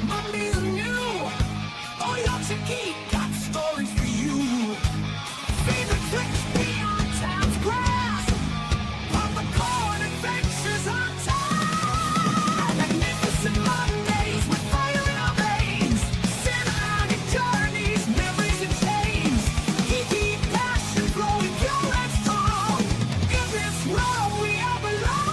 Mondays are new. Oh, Yorkshire geek got stories for you. Favorite tricks beyond town's grass. Popcorn adventures on time. Magnificent Mondays with fire in our veins. Cinematic journeys, memories and chains. Geeky passion flowing pure and strong. In this world we all belong.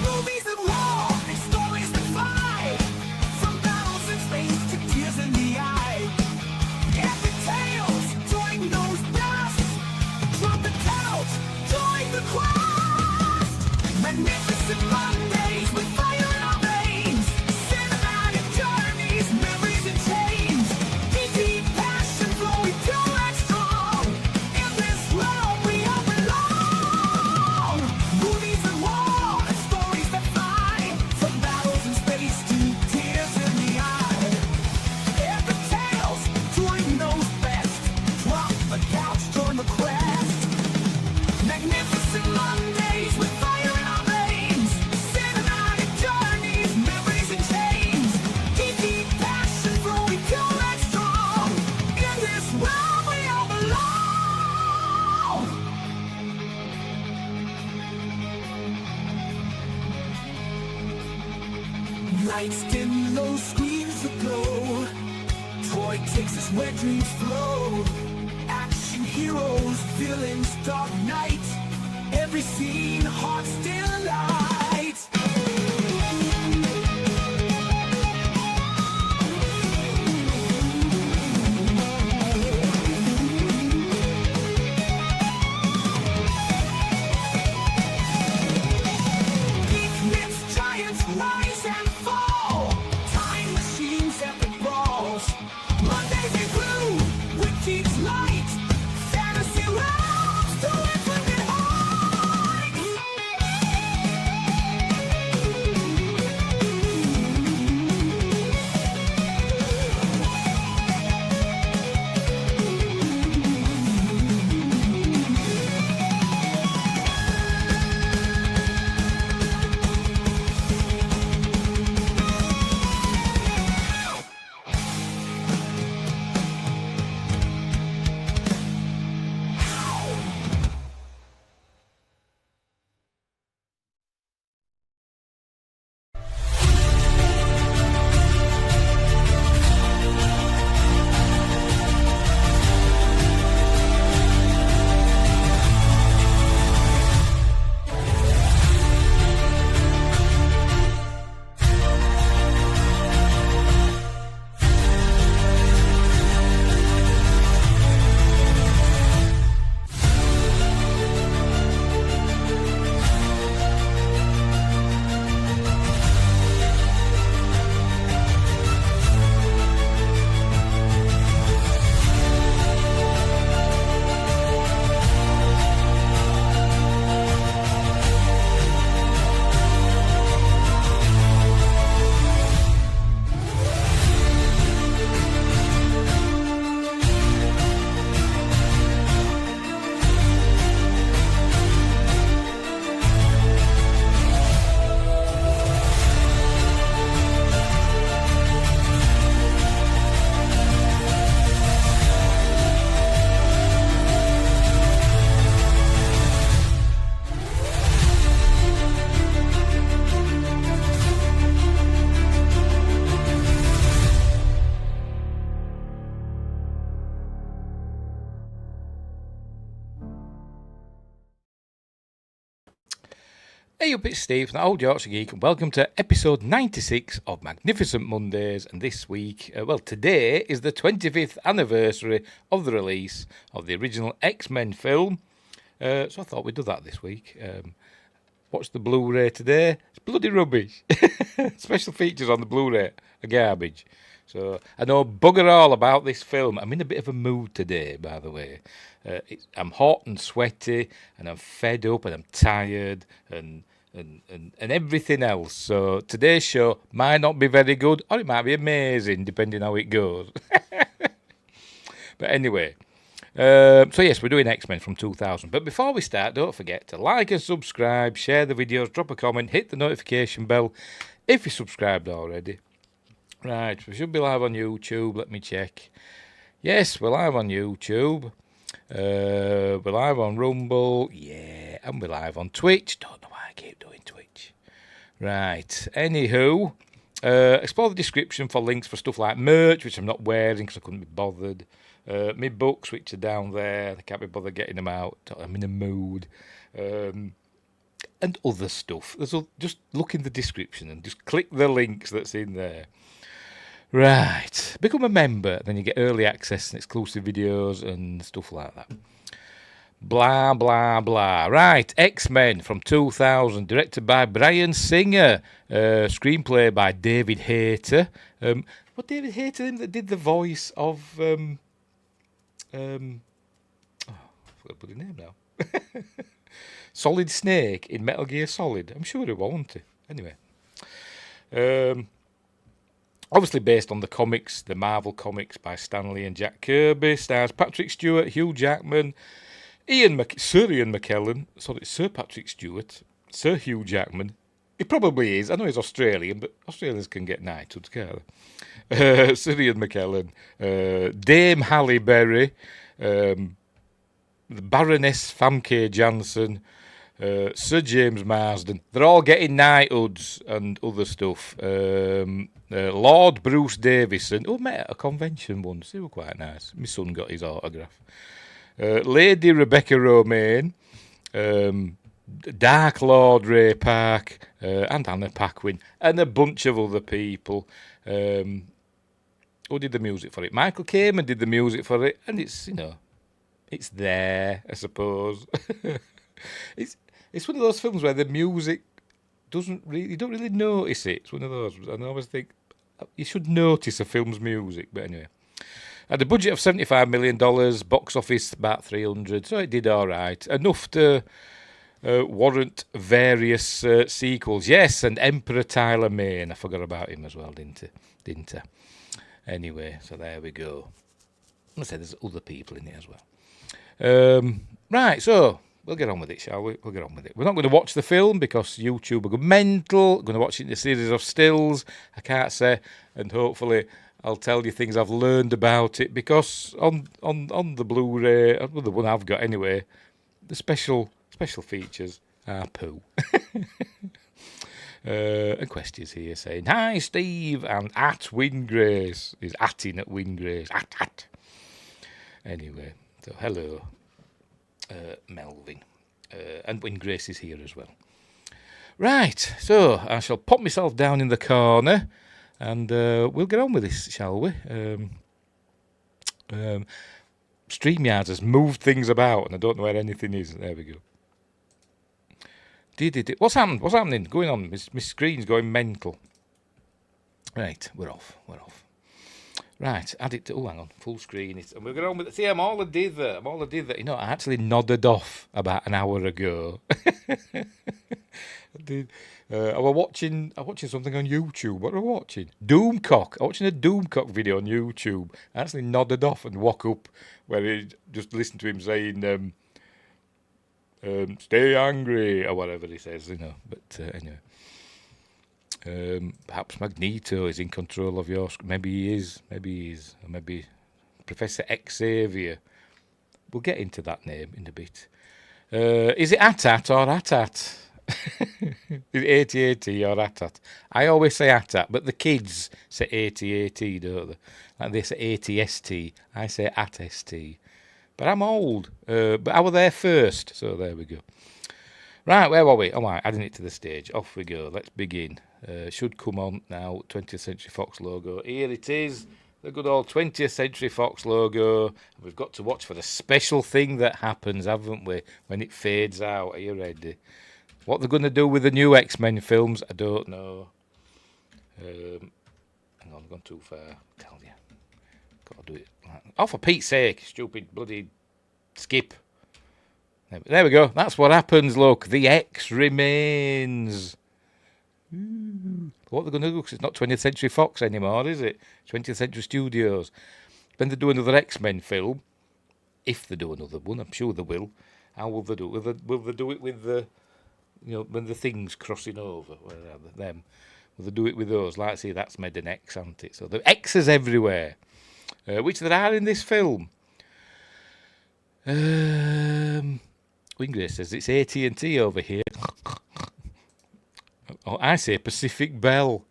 Movies of war and stories that fight. From battles in space to tears in the eye. Epic tales, join those blasts. Trumpet out, join the quest. Magnificent Mondays with fire in our veins. Cinematic journeys, memories and chains. Geeky passion flowing pure and strong. In this world we all belong. Movies of war and stories that fly. From battles in space to tears in the eye. Epic tales, join those best. Drop the couch, join the quest. Magnificent Mondays with fire in our veins. Cinematic journeys, memories and chains. Geeky passion flowing pure and strong. In this world we all belong. Lights dim, low screens aglow. Toy takes us where dreams flow. Action heroes, villains, dark night. Every scene, heart still light. Geek myths, giants rise and fall. Time machines, epic brawls. Mondays in blue, with geeks light. Fantasy realms to infinite heights. Hey up, it's Steve from the Old Yorkshire Geek, and welcome to episode 96 of Magnificent Mondays. And this week, today is the 25th anniversary of the release of the original X-Men film. So I thought we'd do that this week. Watch the Blu-ray today. It's bloody rubbish. Special features on the Blu-ray are garbage. So I know bugger all about this film. I'm in a bit of a mood today, by the way. I'm hot and sweaty, and I'm fed up, and I'm tired, and and everything else. So today's show might not be very good, or it might be amazing, depending how it goes. But anyway, so yes, we're doing X-Men from 2000. But before we start, don't forget to like and subscribe, share the videos, drop a comment, hit the notification bell if you're subscribed already. Right, we should be live on YouTube. Let me check. Yes, we're live on YouTube. We're live on Rumble. Yeah, and we're live on Twitch. Don't know why I keep doing Twitch. Right, anywho, explore the description for links for stuff like merch, which I'm not wearing because I couldn't be bothered. My books, which are down there. I can't be bothered getting them out. I'm in a mood. And other stuff. Just look in the description and just click the links that's in there. Right. Become a member, then you get early access and exclusive videos and stuff like that. Blah, blah, blah. Right. X-Men from 2000, directed by Bryan Singer. Screenplay by David Hayter. What David Hayter that did the voice of... I forgot to put his name now. Solid Snake in Metal Gear Solid. I'm sure he won't. Anyway. Obviously based on the comics, the Marvel comics by Stan Lee and Jack Kirby. Stars Patrick Stewart, Hugh Jackman, Sir Ian McKellen. Sorry, Sir Patrick Stewart, Sir Hugh Jackman. He probably is. I know he's Australian, but Australians can get knighted, can't they? Sir Ian McKellen, Dame Halle Berry, the Baroness Famke Janssen, Sir James Marsden. They're all getting knighthoods and other stuff. Lord Bruce Davison. Oh, met at a convention once. They were quite nice. My son got his autograph. Lady Rebecca Romaine. Dark Lord Ray Park. And Anna Paquin. And a bunch of other people. Who did the music for it? Michael Kamen did the music for it. And it's, it's there, I suppose. It's one of those films where the music you don't really notice it. It's one of those. And I always think you should notice a film's music. But anyway, had a budget of $75 million, box office about 300, so it did all right. Enough to warrant various sequels. Yes, and Emperor Tyler Mane. I forgot about him as well, didn't I? Anyway, so there we go. I said there's other people in it as well. Right, so we'll get on with it, shall we? We'll get on with it. We're not going to watch the film because YouTube will go mental. We're going to watch it in a series of stills. I can't say, and hopefully I'll tell you things I've learned about it because on the Blu-ray, well, the one I've got anyway, the special features are poo. And Questy's here saying, "Hi, Steve," and at Wingrace. He's atting at Wingrace. At. Anyway, so hello, Melvin. And Wingrace is here as well. Right, so I shall pop myself down in the corner and we'll get on with this, shall we? StreamYard has moved things about and I don't know where anything is. There we go. What's happened? What's happening? Going on? My screen's going mental. Right, we're off. Right, add it to... Oh, hang on. Full screen. And we'll get on with it. See, I'm all I did there. I actually nodded off about an hour ago. I did. I was watching something on YouTube. What was I watching? Doomcock. I was watching a Doomcock video on YouTube. I actually nodded off and woke up where he just listened to him saying... stay angry, or whatever he says, But anyway. Perhaps Magneto is in control of your... Maybe he is. Or maybe Professor Xavier. We'll get into that name in a bit. Is it AT-AT or AT-AT? Is it AT-AT or AT-AT? I always say AT-AT, but the kids say AT-AT, don't they? Like they say AT-ST. I say AT-ST. But I'm old. But I was there first, so there we go. Right, where were we? Oh, right, adding it to the stage. Off we go. Let's begin. Should come on now. 20th Century Fox logo. Here it is. The good old 20th Century Fox logo. We've got to watch for the special thing that happens, haven't we? When it fades out. Are you ready? What they're going to do with the new X-Men films, I don't know. Hang on, I've gone too far. Tell you. Got to do it. Oh, for Pete's sake. Stupid bloody skip. There we go. That's what happens, look. The X remains. What are they going to do? Because it's not 20th Century Fox anymore, is it? 20th Century Studios. When they do another X-Men film, if they do another one, I'm sure they will. How will they do it? Will they do it with the, when the things crossing over? Where are they? Them. Will they do it with those? Like I say, that's made an X, hasn't it? So the X's everywhere, which there are in this film. Wingray says it's AT&T over here. Oh, I say Pacific Bell.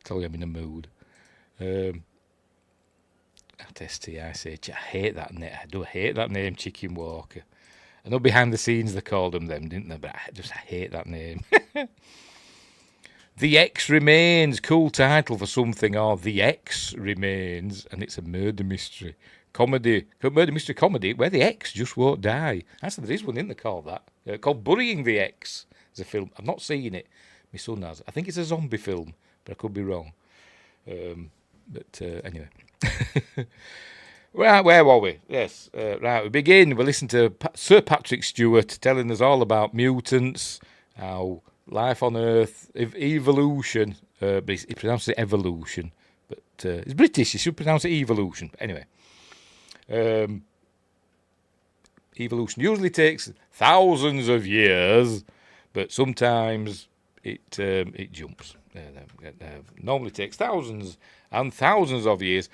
Tell you I'm in a mood. At ST, I say, I hate that name. I do hate that name, Chicken Walker. I know behind the scenes they called them them, didn't they? But I hate that name. The X Remains, cool title for something, or The X Remains, and it's a murder mystery comedy, where the X just won't die. Actually, there is one in there called that, called Burying the X. It's a film. I've not seen it. My son has. I think it's a zombie film, but I could be wrong. Anyway. Right, where were we? Yes, right, we begin. We listen to Sir Patrick Stewart telling us all about mutants, how life on Earth, evolution, but he pronounces it evolution, but it's British, he should pronounce it evolution. But anyway, evolution usually takes thousands of years, but sometimes it jumps. Normally takes thousands and thousands of years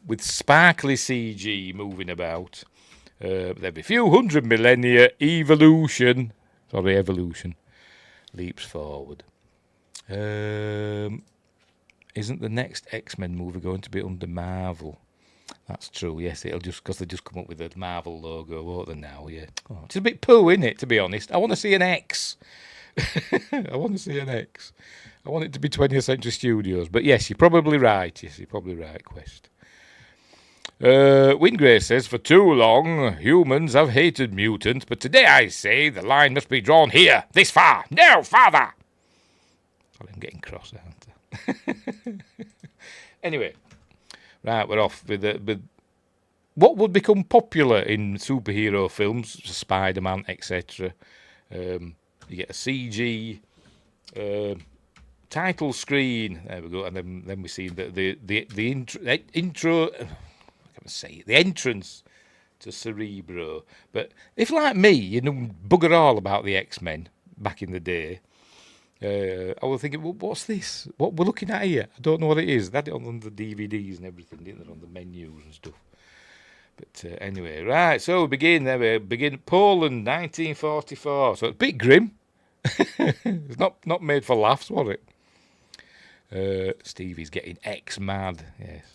with sparkly CG moving about. Every few hundred millennia, evolution leaps forward. Isn't the next X-Men movie going to be under Marvel? That's true, yes. It'll just because they just come up with the Marvel logo, won't they now? Yeah. Oh, it's a bit poo, isn't it, to be honest? I want to see an X. I want to see an X. I want it to be 20th Century Studios. But yes, you're probably right. Quest. Wingray says, for too long, humans have hated mutants, but today I say the line must be drawn here, this far, no farther. I'm getting cross, aren't I? Anyway, right, we're off with what would become popular in superhero films, Spider-Man, etc. You get a CG title screen. There we go, and then we see the intro. The entrance to Cerebro. But if, like me, you know bugger all about the X-Men back in the day, I was thinking, well, what's this? What we're looking at here? I don't know what it is. They had it on the DVDs and everything, didn't they? On the menus and stuff. But anyway, right, so we begin Poland, 1944. So it's a bit grim. It's not made for laughs, was it? Stevie's getting X-mad, yes.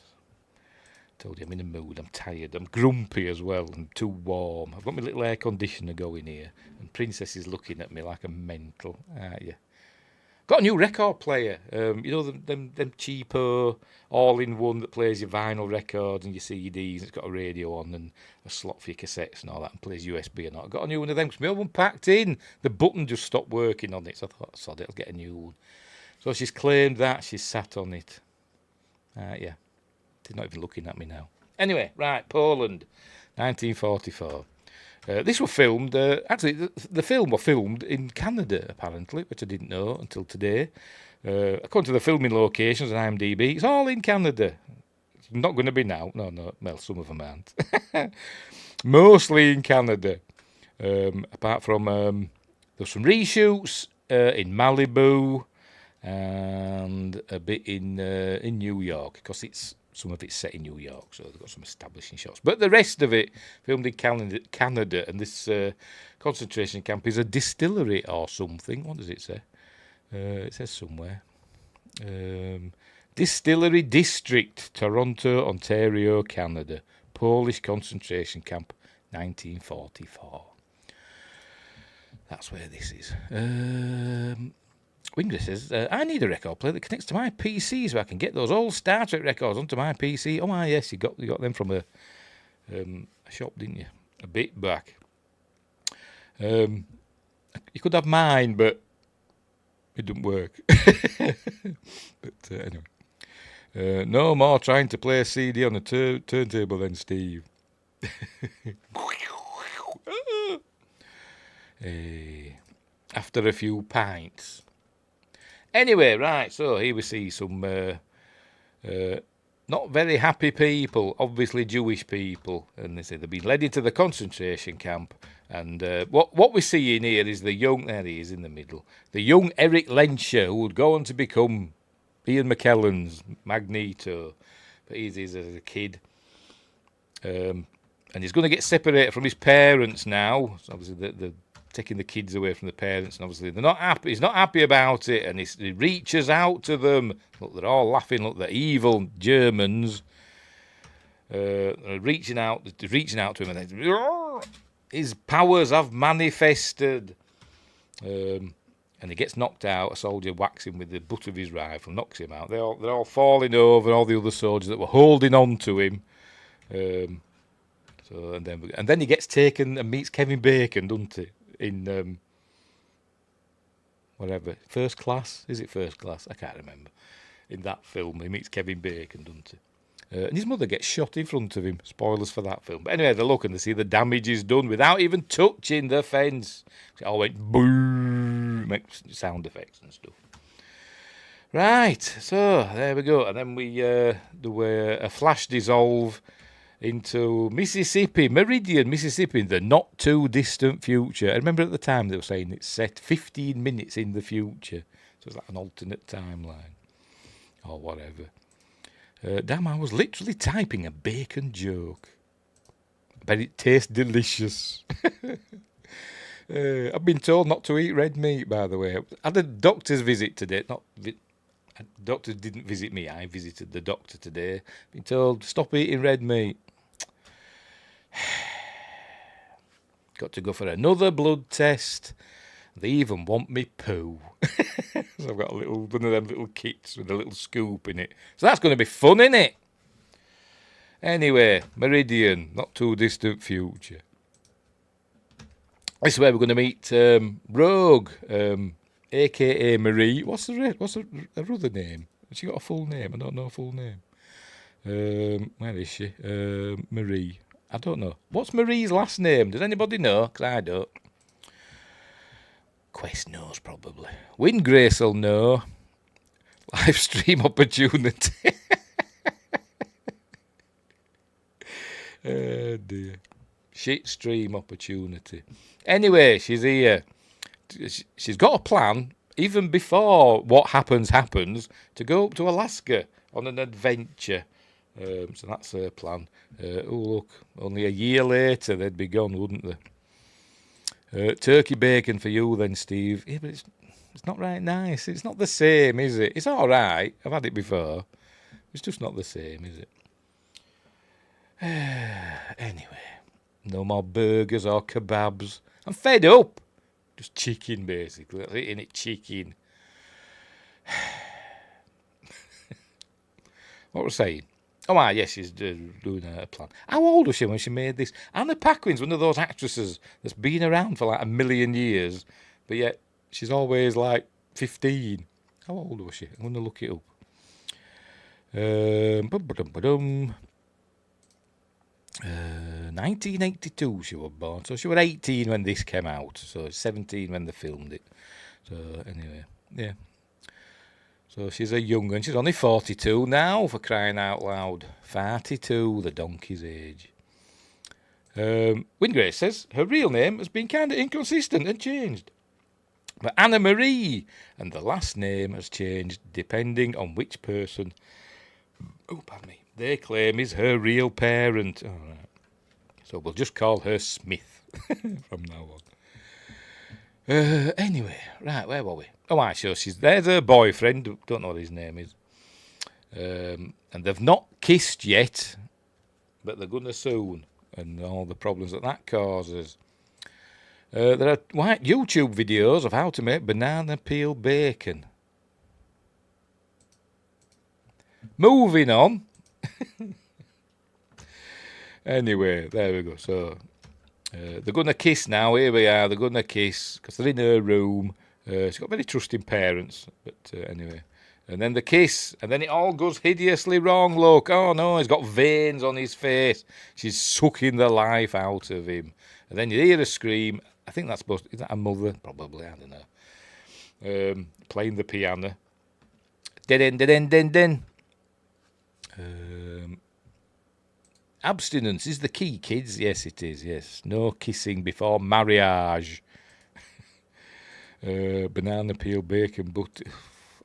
Told you I'm in a mood, I'm tired, I'm grumpy as well, I'm too warm. I've got my little air conditioner going here, and Princess is looking at me like a mental, aren't you? Got a new record player, you know, them cheapo, all-in-one that plays your vinyl records and your CDs, it's got a radio on and a slot for your cassettes and all that, and plays USB and all. Got a new one of them, because my old one packed in, the button just stopped working on it, so I thought, sod it, I'll get a new one. So she's claimed that, she's sat on it. Yeah. He's not even looking at me now. Anyway, right, Poland, 1944. This was filmed, actually, the film was filmed in Canada, apparently, which I didn't know until today. According to the filming locations on IMDb, it's all in Canada. It's not going to be now. No, well, some of them aren't. Mostly in Canada. Apart from, there's some reshoots in Malibu and a bit in New York, because some of it's set in New York, so they've got some establishing shots. But the rest of it, filmed in Canada, and this concentration camp is a distillery or something. What does it say? It says somewhere. Distillery District, Toronto, Ontario, Canada. Polish concentration camp, 1944. That's where this is. Wingler says, I need a record player that connects to my PC so I can get those old Star Trek records onto my PC. Oh, my, yes, you got them from a shop, didn't you? A bit back. You could have mine, but it didn't work. But anyway. No more trying to play a CD on a turntable then, Steve. after a few pints. Anyway, right, so here we see some not very happy people, obviously Jewish people, and they say they've been led into the concentration camp. And what we're seeing here is the young, there he is in the middle, the young Eric Lenscher, who would go on to become Ian McKellen's Magneto, but he's as a kid. And he's going to get separated from his parents now. So obviously, they're taking the kids away from the parents, and obviously they're not happy. He's not happy about it, and he reaches out to them. Look, they're all laughing. Look, the evil Germans reaching out to him, and his powers have manifested. And he gets knocked out. A soldier whacks him with the butt of his rifle, knocks him out. They're all falling over. All the other soldiers that were holding on to him. So and then he gets taken and meets Kevin Bacon, doesn't he? In whatever, First Class? Is it First Class? I can't remember. In that film, he meets Kevin Bacon, doesn't he? And his mother gets shot in front of him. Spoilers for that film. But anyway, they look and they see the damage is done without even touching the fence. It all went boom, makes sound effects and stuff. Right, so there we go. And then we do a flash dissolve into Mississippi, Meridian, Mississippi, in the not too distant future. I remember at the time they were saying it's set 15 minutes in the future. So it's like an alternate timeline or whatever. Damn, I was literally typing a bacon joke. I bet it tastes delicious. I've been told not to eat red meat, by the way. I had a doctor's visit today. Doctor didn't visit me. I visited the doctor today. Been told, stop eating red meat. Got to go for another blood test. They even want me poo. So I've got one of them little kits with a little scoop in it. So that's going to be fun, isn't it? Anyway, Meridian, not too distant future. This is where we're going to meet Rogue, a.k.a. Marie. What's her other name? Has she got a full name? I don't know a full name. Where is she? Marie. I don't know. What's Marie's last name? Does anybody know? Because I don't. Quest knows, probably. Windgrace will know. Live stream opportunity. Oh dear. Shit stream opportunity. Anyway, she's here. She's got a plan, even before what happens, to go up to Alaska on an adventure. So that's her plan. Oh, look, only a year later they'd be gone, wouldn't they? Turkey bacon for you then, Steve. Yeah, but it's not right nice. It's not the same, is it? It's all right. I've had it before. It's just not the same, is it? Anyway, no more burgers or kebabs. I'm fed up. Just chicken, basically. That's it, innit? Chicken. What was I saying? Oh, yes, she's doing a plan. How old was she when she made this? Anna Paquin's one of those actresses that's been around for like a million years, but yet she's always like 15. How old was she? I'm going to look it up. 1982 she was born, so she was 18 when this came out, so 17 when they filmed it. So anyway, yeah. So she's a young one. She's only 42 now, for crying out loud. 42, the donkey's age. Windgrace says her real name has been kind of inconsistent and changed. But Anna Marie, and the last name has changed depending on which person, they claim is her real parent. All right. So we'll just call her Smith from now on. Anyway, right, where were we? Oh, sure, there's her boyfriend, don't know what his name is. And they've not kissed yet, but they're going to soon, and all the problems that causes. There are white YouTube videos of how to make banana peel bacon. Moving on. Anyway, there we go. So they're going to kiss now. Here we are. They're going to kiss because they're in her room. She's got very trusting parents. But anyway. And then the kiss. And then it all goes hideously wrong. Look. Oh, no. He's got veins on his face. She's sucking the life out of him. And then you hear a scream. I think that's supposed to, is that a mother? Probably, I don't know. Playing the piano. Den. Abstinence is the key, kids. Yes, it is, yes. No kissing before marriage. Banana peel, bacon, butter.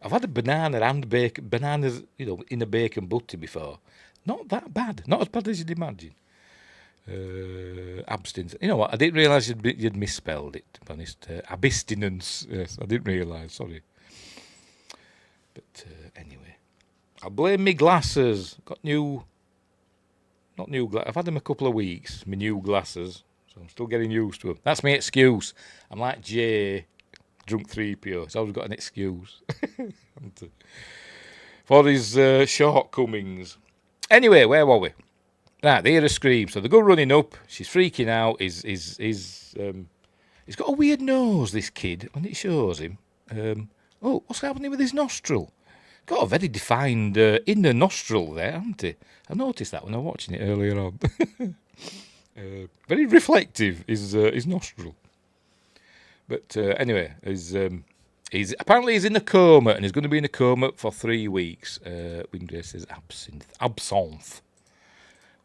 I've had a banana and bananas, in a bacon butter before. Not that bad. Not as bad as you'd imagine. Abstinence. You know what? I didn't realise you'd misspelled it, to be honest. Abstinence. Yes, I didn't realise. Sorry. But anyway. I blame me glasses. Got new... Not new glasses. I've had them a couple of weeks. My new glasses. So I'm still getting used to them. That's my excuse. I'm like Jay, drunk 3PO. He's always got an excuse. For his shortcomings. Anyway, where were we? Right, they hear a scream. So they go running up. She's freaking out. He's got a weird nose, this kid, when it shows him. Oh, what's happening with his nostril? Got a very defined inner nostril there, hasn't he? I noticed that when I was watching it earlier on. Very reflective, his nostril. But anyway, he's apparently he's in a coma, and he's going to be in a coma for 3 weeks. Wingray says absinthe.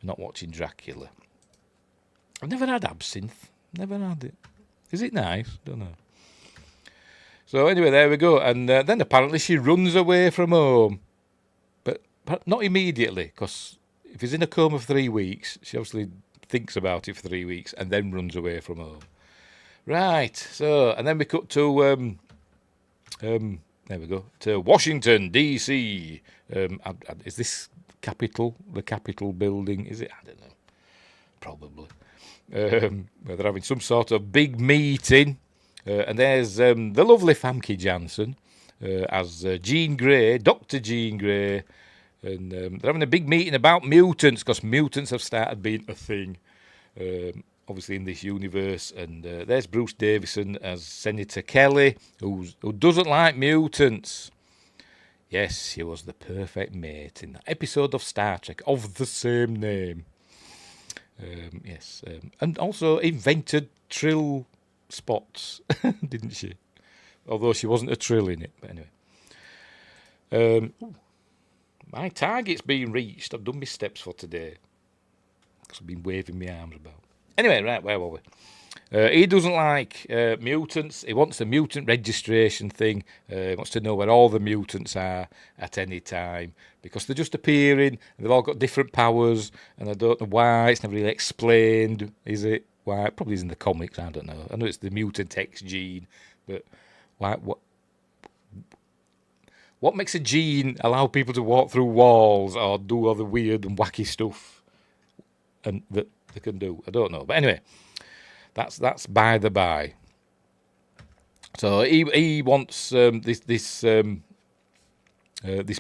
We're not watching Dracula. I've never had absinthe. Never had it. Is it nice? Don't know. So anyway, there we go. And then apparently she runs away from home. But not immediately, because if he's in a coma for 3 weeks, she obviously thinks about it for 3 weeks and then runs away from home. Right, so, and then we cut to, there we go, to Washington, D.C. Is this the Capitol building? Is it? I don't know. Probably. Where they're having some sort of big meeting. And there's the lovely Famke Janssen as Jean Grey, Dr. Jean Grey. And they're having a big meeting about mutants, because mutants have started being a thing, obviously, in this universe. And there's Bruce Davison as Senator Kelly, who doesn't like mutants. Yes, she was the perfect mate in that episode of Star Trek of the same name. Yes, and also invented Trill spots, didn't she? Although she wasn't a Trill in it, but anyway. My target's been reached. I've done my steps for today, because I've been waving my arms about. Anyway, right, where were we? He doesn't like mutants. He wants a mutant registration thing. He wants to know where all the mutants are at any time, because they're just appearing, and they've all got different powers, and I don't know why. It's never really explained, is it? Why? It probably is in the comics, I don't know. I know it's the mutant X gene, but why? What makes a gene allow people to walk through walls or do all the weird and wacky stuff and that they can do? I don't know. But anyway, that's by the by. So he wants this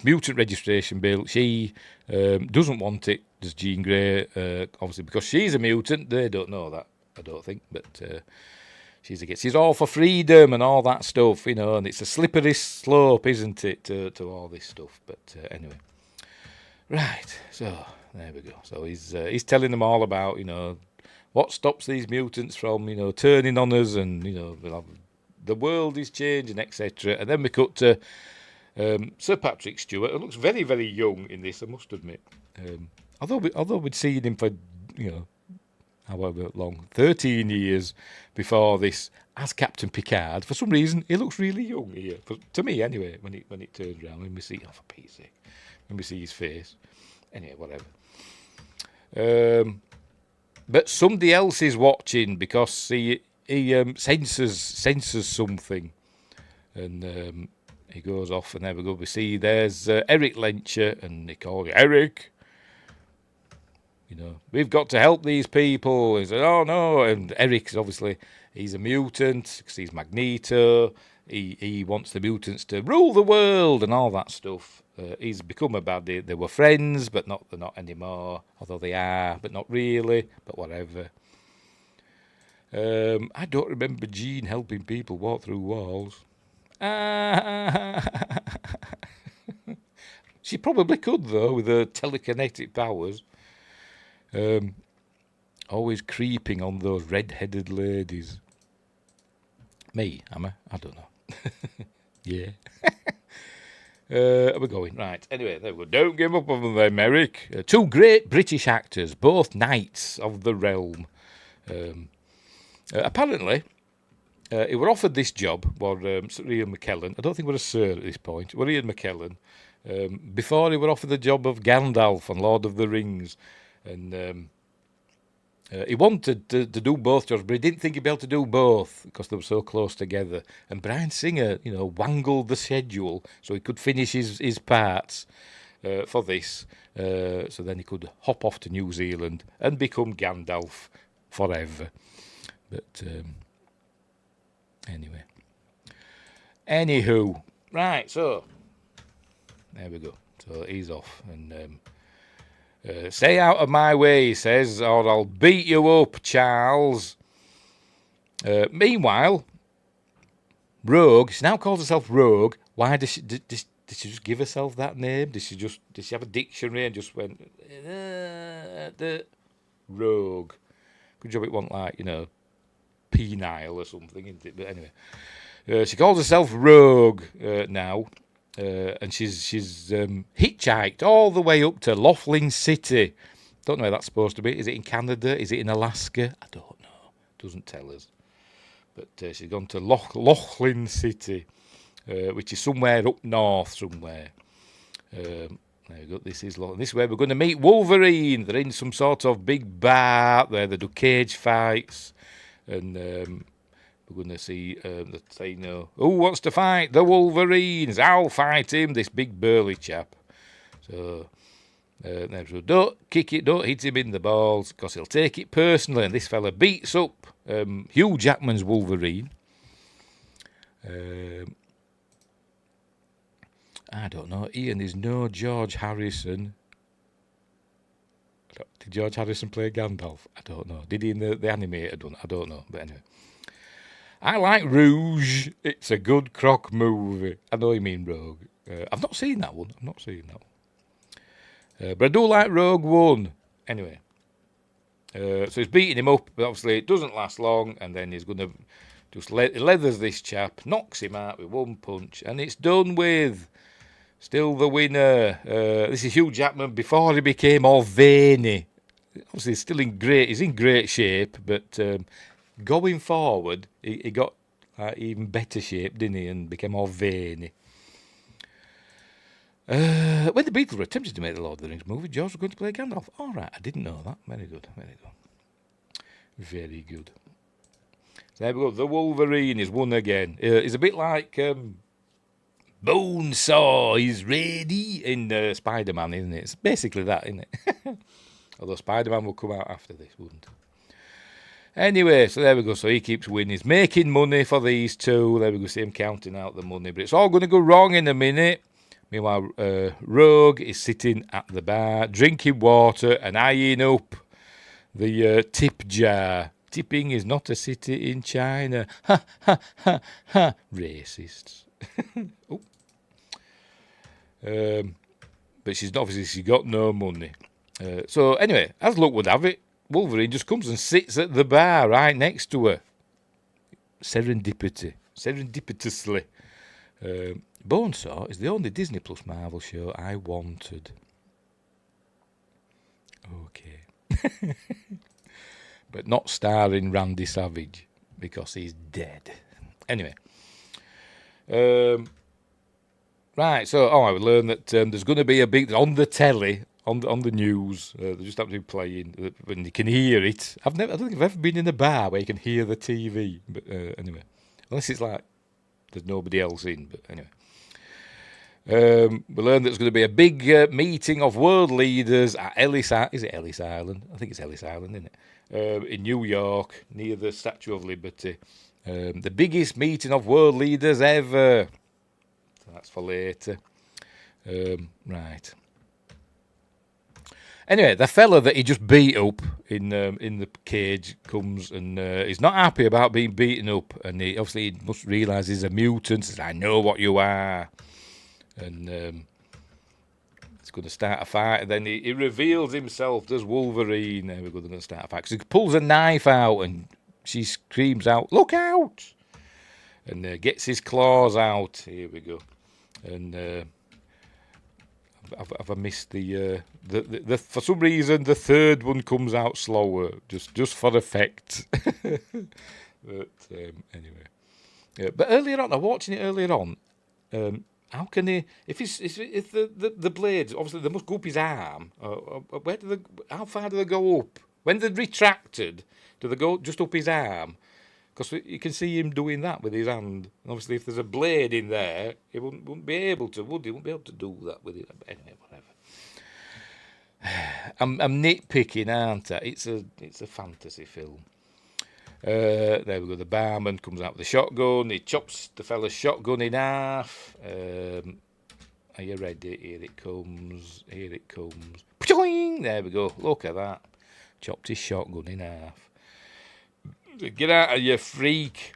mutant registration bill. She doesn't want it. Does Jean Grey? Obviously, because she's a mutant. They don't know that, I don't think. But she's all for freedom and all that stuff, and it's a slippery slope, isn't it, to all this stuff. But anyway, right. So there we go. So he's telling them all about what stops these mutants from turning on us, and the world is changing, etc. And then we cut to Sir Patrick Stewart, who looks very, very young in this, I must admit. Although we'd seen him for however long, 13 years before this, as Captain Picard. For some reason, he looks really young here. To me, anyway, when it turns around, when we see, for Pete's sake, when we see his face. Anyway, whatever. But somebody else is watching, because he senses something. And he goes off, and there we go. We see there's Eric Lencher, and they call him Eric. We've got to help these people. He said, oh no. And Eric's obviously, he's a mutant, because he's Magneto. He wants the mutants to rule the world and all that stuff. He's become a baddie. They were friends, but they're not anymore. Although they are, but not really. But whatever. I don't remember Jean helping people walk through walls. She probably could, though, with her telekinetic powers. Always creeping on those red-headed ladies. Me, am I? I don't know. Yeah. Are we going? Right. Anyway, there we go. Don't give up on them, Merrick. Two great British actors, both knights of the realm. Apparently, he were offered this job, Sir Ian McKellen. I don't think we're a sir at this point. We're Ian McKellen. Before he were offered the job of Gandalf on Lord of the Rings. And he wanted to do both jobs, but he didn't think he'd be able to do both because they were so close together. And Bryan Singer, wangled the schedule so he could finish his parts for this. So then he could hop off to New Zealand and become Gandalf forever. But anyway. Anywho. Right, so there we go. So he's off. And stay out of my way, he says, or I'll beat you up, Charles. Meanwhile, Rogue, she now calls herself Rogue. Why does she just give herself that name? Did she have a dictionary and just went, the Rogue? Good job it wasn't like, penile or something, isn't it? But anyway, she calls herself Rogue now. And she's hitchhiked all the way up to Laughlin City. Don't know where that's supposed to be. Is it in Canada? Is it in Alaska? I don't know. Doesn't tell us. But she's gone to Laughlin City, which is somewhere up north somewhere. There we go. This is where we're going to meet Wolverine. They're in some sort of big bar there. They do cage fights. And we're going to see that they know who wants to fight the Wolverines. I'll fight him, this big burly chap. So don't kick it, don't hit him in the balls, because he'll take it personally. And this fella beats up Hugh Jackman's Wolverine. I don't know. Ian, there's no George Harrison. Did George Harrison play Gandalf? I don't know. Did he in the animated one? I don't know. But anyway. I like Rouge. It's a good croc movie. I know you mean Rogue. I've not seen that one. But I do like Rogue One. Anyway. So he's beating him up, but obviously it doesn't last long, and then he's going to just leathers this chap, knocks him out with one punch, and it's done with. Still the winner. This is Hugh Jackman before he became all veiny. Obviously he's in great shape, but going forward, he got even better shape, didn't he, and became all veiny. When the Beatles were attempting to make the Lord of the Rings movie, George was going to play Gandalf. All right, I didn't know that. Very good. Very good. So there we go. The Wolverine is won again. He's a bit like Bonesaw. He's ready in Spider-Man, isn't it? It's basically that, isn't it? Although Spider-Man will come out after this, wouldn't it? Anyway, so there we go. So he keeps winning. He's making money for these two. There we go. See him counting out the money. But it's all going to go wrong in a minute. Meanwhile, Rogue is sitting at the bar, drinking water and eyeing up the tip jar. Tipping is not a city in China. Ha, ha, ha, ha. Racists. But she's got no money. So anyway, as luck would have it, Wolverine just comes and sits at the bar right next to her. Serendipitously. Bonesaw is the only Disney Plus Marvel show I wanted. Okay. But not starring Randy Savage, because he's dead. Anyway. Right, so I learned that there's going to be a big, on the telly, on the news, they just have to be playing, when you can hear it. I don't think I've ever been in a bar where you can hear the TV, but anyway. Unless it's like, there's nobody else in, but anyway. We learned that there's going to be a big meeting of world leaders at Ellis Island. Is it Ellis Island? I think it's Ellis Island, isn't it? In New York, near the Statue of Liberty. The biggest meeting of world leaders ever. So that's for later. Right. Anyway, the fella that he just beat up in the cage comes and he's not happy about being beaten up. And he must realise he's a mutant. Says, I know what you are. And it's going to start a fight. And then he reveals himself as Wolverine. There we go, they're going to start a fight. Because he pulls a knife out and she screams out, look out! and gets his claws out. Here we go. And have I missed the for some reason the third one comes out slower, just for effect. But anyway, yeah. But earlier on, I'm watching it earlier on. How can he? If the blades, obviously they must go up his arm. Where do they? How far do they go up? When they're retracted, do they go just up his arm? Because you can see him doing that with his hand. And obviously, if there's a blade in there, he wouldn't be able to, would he? He wouldn't be able to do that with it. But anyway, whatever. I'm nitpicking, aren't I? It's a fantasy film. There we go. The barman comes out with a shotgun. He chops the fella's shotgun in half. Are you ready? Here it comes. Here it comes. Pchoing! There we go. Look at that. Chopped his shotgun in half. Get out of your freak.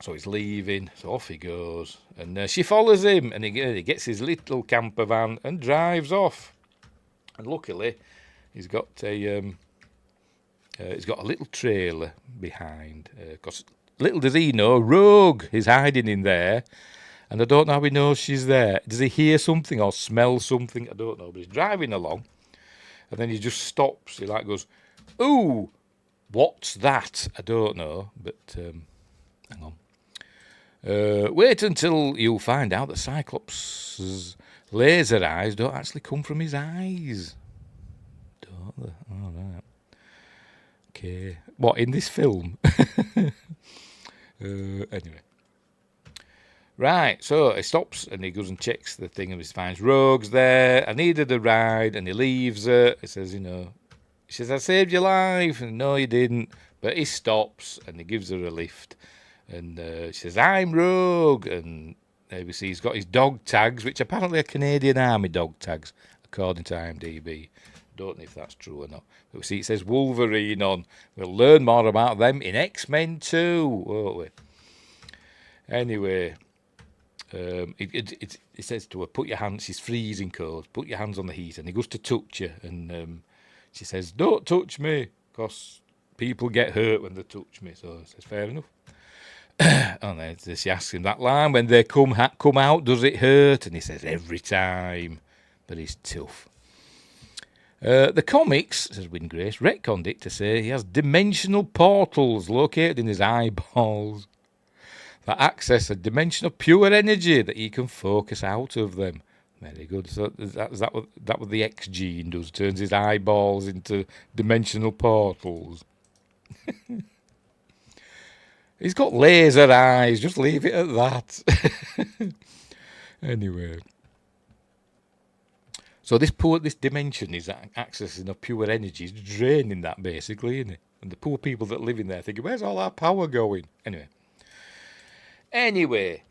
So he's leaving. So off he goes. And she follows him. And he gets his little camper van and drives off. And luckily, he's got a little trailer behind. Because little does he know, Rogue is hiding in there. And I don't know how he knows she's there. Does he hear something or smell something? I don't know. But he's driving along. And then he just stops. He like goes, ooh. What's that? I don't know, but hang on. Wait until you find out that Cyclops' laser eyes don't actually come from his eyes. Don't they? All right. Okay. What, in this film? Anyway. Right, so he stops and he goes and checks the thing and he finds Rogue's there. I needed a ride, and he leaves her. He says, she says, I saved your life. And no, you didn't. But he stops and he gives her a lift. And she says, I'm Rogue. And there we see he's got his dog tags, which apparently are Canadian Army dog tags, according to IMDb. Don't know if that's true or not. But we see it says Wolverine on. We'll learn more about them in X-Men 2, won't we? Anyway, it says to her, put your hands, she's freezing cold, put your hands on the heat. And he goes to touch her. And she says, don't touch me, because people get hurt when they touch me. So I says, fair enough. And then she asks him that line, when they come out, does it hurt? And he says, every time. But he's tough. The comics, says Wingrace, retconned it to say he has dimensional portals located in his eyeballs that access a dimension of pure energy that he can focus out of them. Very good. So that what the X gene does, turns his eyeballs into dimensional portals. He's got laser eyes, just leave it at that. Anyway. So this dimension is accessing of pure energy, is draining that basically, isn't it? And the poor people that live in there thinking, where's all our power going? Anyway.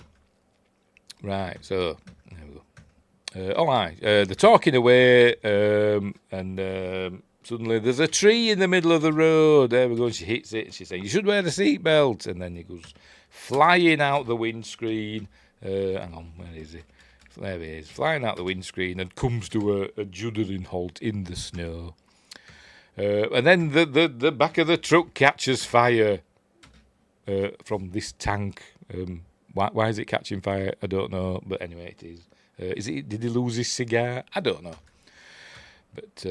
Right, so there we go. All right, they're talking away, and suddenly there's a tree in the middle of the road. There we go, and she hits it, and she's saying, you should wear the seatbelt. And then he goes flying out the windscreen. Hang on, where is he? There he is, flying out the windscreen and comes to a juddering halt in the snow. And then the back of the truck catches fire from this tank. Why is it catching fire? I don't know, but anyway, it is. Did he lose his cigar? I don't know. But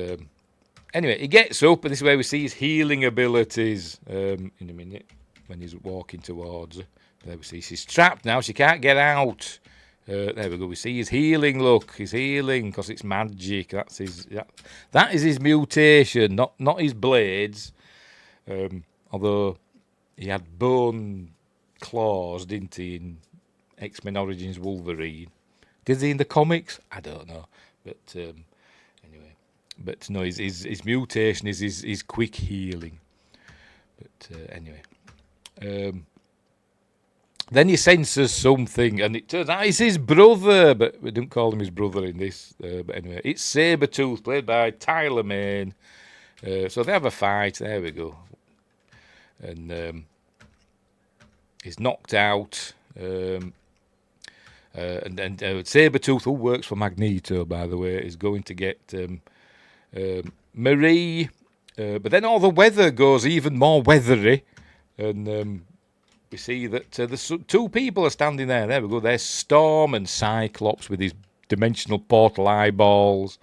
anyway, he gets up, and this is where we see his healing abilities in a minute when he's walking towards her. There we see she's trapped now. She can't get out. There we go. We see his healing. Look, he's healing because it's magic. That's his. That is his mutation, not his blades. Although he had bone claws, didn't he, in X-Men Origins Wolverine? Did he in the comics? I don't know. But anyway, but no, his mutation is his quick healing. But anyway. Then he senses something, and it turns out it's his brother, but we don't call him his brother in this. But anyway, it's Sabertooth, played by Tyler Mane. So they have a fight. There we go. And he's knocked out. And Sabertooth, who works for Magneto, by the way, is going to get Marie. But then all the weather goes even more weathery, and we see that two people are standing there. There we go. There's Storm and Cyclops with his dimensional portal eyeballs,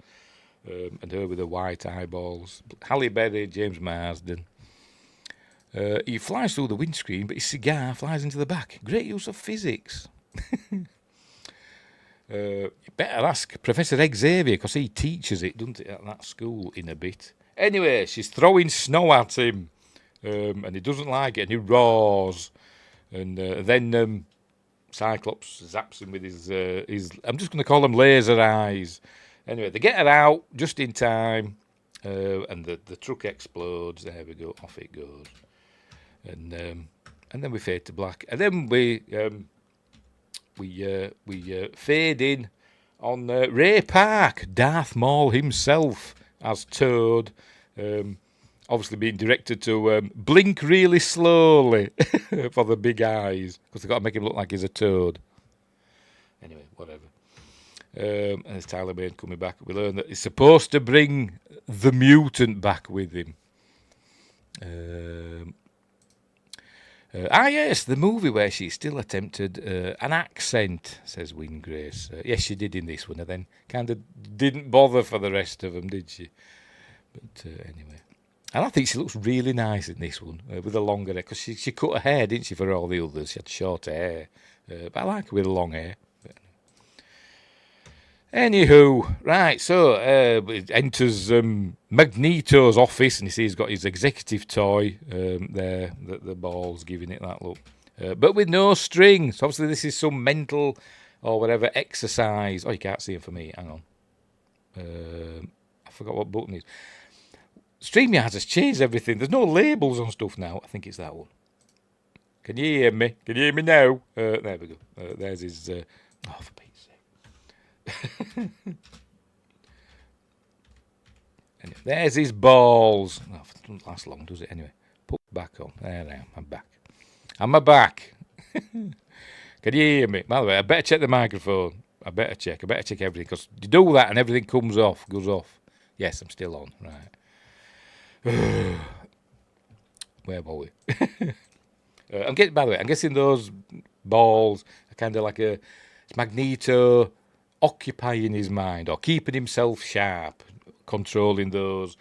and her with the white eyeballs. Halle Berry, James Marsden. He flies through the windscreen, but his cigar flies into the back. Great use of physics. You better ask Professor Xavier, because he teaches it, doesn't he, at that school in a bit. Anyway, she's throwing snow at him, and he doesn't like it, and he roars. And then Cyclops zaps him with his I'm just going to call them laser eyes. Anyway, they get her out just in time, and the truck explodes. There we go, off it goes. And then we fade to black. And then we fade in on Ray Park, Darth Maul himself as Toad, obviously being directed to blink really slowly for the big eyes, because they've got to make him look like he's a toad. Anyway, whatever. And there's Tyler Bane coming back. We learn that he's supposed to bring the mutant back with him. Yes, the movie where she still attempted an accent, says Wynne Grace. Yes, she did in this one, and then kind of didn't bother for the rest of them, did she? But anyway. And I think she looks really nice in this one, with the longer hair, because she cut her hair, didn't she, for all the others? She had shorter hair. But I like her with the long hair. But anywho, right, so it enters Magneto's office, and you see he's got his executive toy there, the ball's giving it that look. But with no strings. So obviously this is some mental or whatever exercise. Oh, you can't see it for me, hang on. I forgot what button it is. StreamYard has changed everything. There's no labels on stuff now. I think it's that one. Can you hear me? Can you hear me now? There we go. There's his... oh, for Pete's sake. Anyway, there's his balls. Oh, it doesn't last long, does it? Anyway, put it back on. There I am. I'm back. I'm back. Can you hear me? By the way, I better check the microphone. I better check everything, because you do that and everything goes off. Yes, I'm still on. Right. Where were we? By the way, I'm guessing those balls are kind of like it's Magneto occupying his mind or keeping himself sharp, controlling those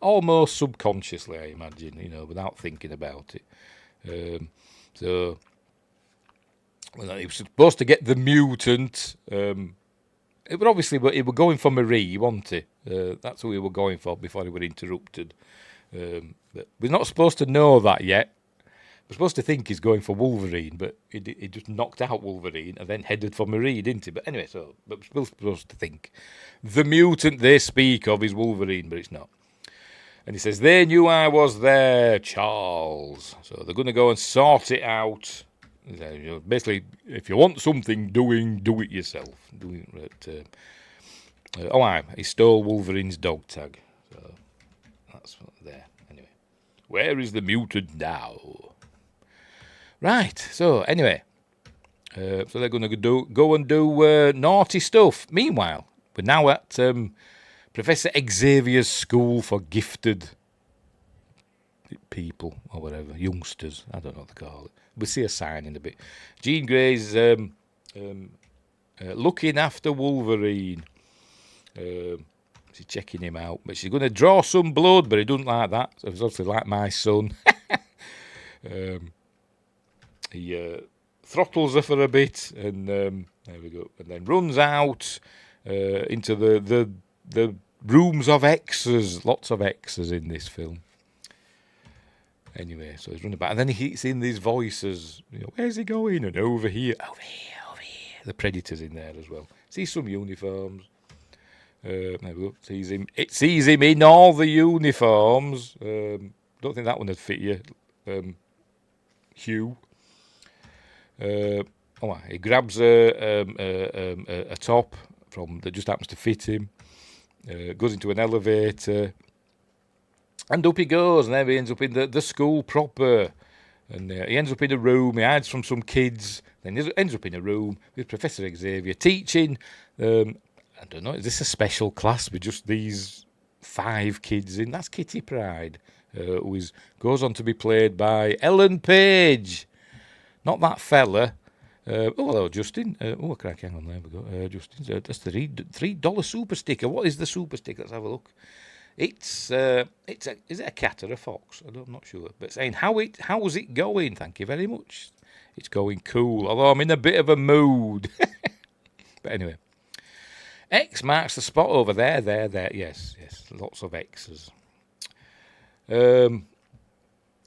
almost subconsciously, I imagine, without thinking about it. So he was supposed to get the mutant. It were obviously, he were going for Marie, wasn't he? That's who we were going for before he were interrupted. But we're not supposed to know that yet. We're supposed to think he's going for Wolverine, but he just knocked out Wolverine and then headed for Marie, didn't he? But anyway, but we're supposed to think the mutant they speak of is Wolverine, but it's not. And he says, they knew I was there, Charles. So they're going to go and sort it out. Basically, if you want something doing, do it yourself. He stole Wolverine's dog tag. So that's there. Anyway, where is the mutant now? Right. So anyway, so they're going to go and do naughty stuff. Meanwhile, we're now at Professor Xavier's school for gifted people or whatever, youngsters. I don't know what to call it. We'll see a sign in a bit. Jean Grey's looking after Wolverine. She's checking him out, but she's going to draw some blood, but he doesn't like that. So it's obviously like my son. He throttles her for a bit, and there we go, and then runs out into the rooms of X's. Lots of X's in this film. Anyway, so he's running back, and then he hears in these voices. Where's he going? And over here. The Predator's in there as well. See some uniforms. There we go. It sees him in all the uniforms. Don't think that one would fit you, Hugh. He grabs a top that just happens to fit him. Goes into an elevator, and up he goes, and then he ends up in the school proper. And he ends up in a room. He hides from some kids. Then he ends up in a room with Professor Xavier teaching. I don't know, is this a special class with just these 5 kids in? That's Kitty Pryde, who goes on to be played by Ellen Page. Not that fella. Oh, hello, Justin. Oh, crack, hang on, there we go. Justin, that's the $3 super sticker. What is the super sticker? Let's have a look. Is it a cat or a fox? I'm not sure. But saying, how's it going? Thank you very much. It's going cool, although I'm in a bit of a mood. But anyway. X marks the spot over there. Yes, lots of X's.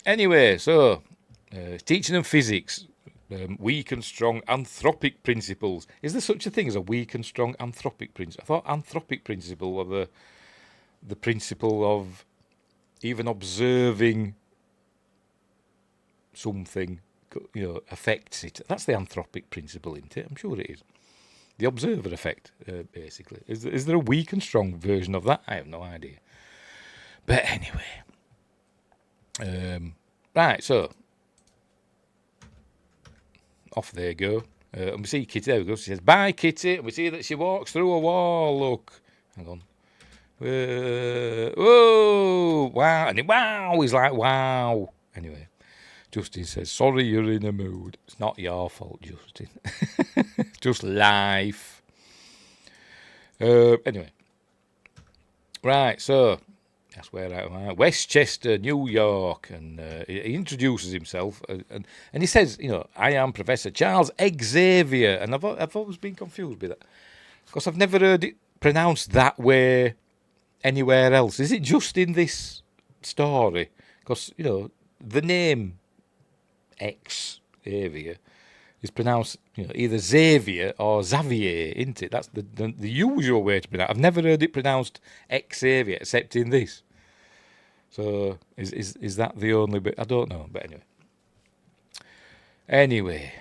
Anyway, so teaching them physics, weak and strong anthropic principles. Is there such a thing as a weak and strong anthropic principle? I thought anthropic principle were the principle of even observing something, affects it. That's the anthropic principle, isn't it? I'm sure it is. The observer effect, basically. Is there a weak and strong version of that? I have no idea. But anyway. Right, so. Off they go. And we see Kitty. There we go. She says, bye, Kitty. And we see that she walks through a wall. Look. Hang on. Whoa. Wow. And wow. He's like, wow. Anyway. Justin says, sorry you're in a mood. It's not your fault, Justin. It's just life. Anyway. Right, so, that's where I am. Westchester, New York. And he introduces himself. And he says, I am Professor Charles Xavier. And I've always been confused with that. Because I've never heard it pronounced that way anywhere else. Is it just in this story? Because, the name Xavier is pronounced either Xavier or Xavier, isn't it? That's the usual way to pronounce it. I've never heard it pronounced Xavier except in this. So is that the only bit? I don't know, but anyway.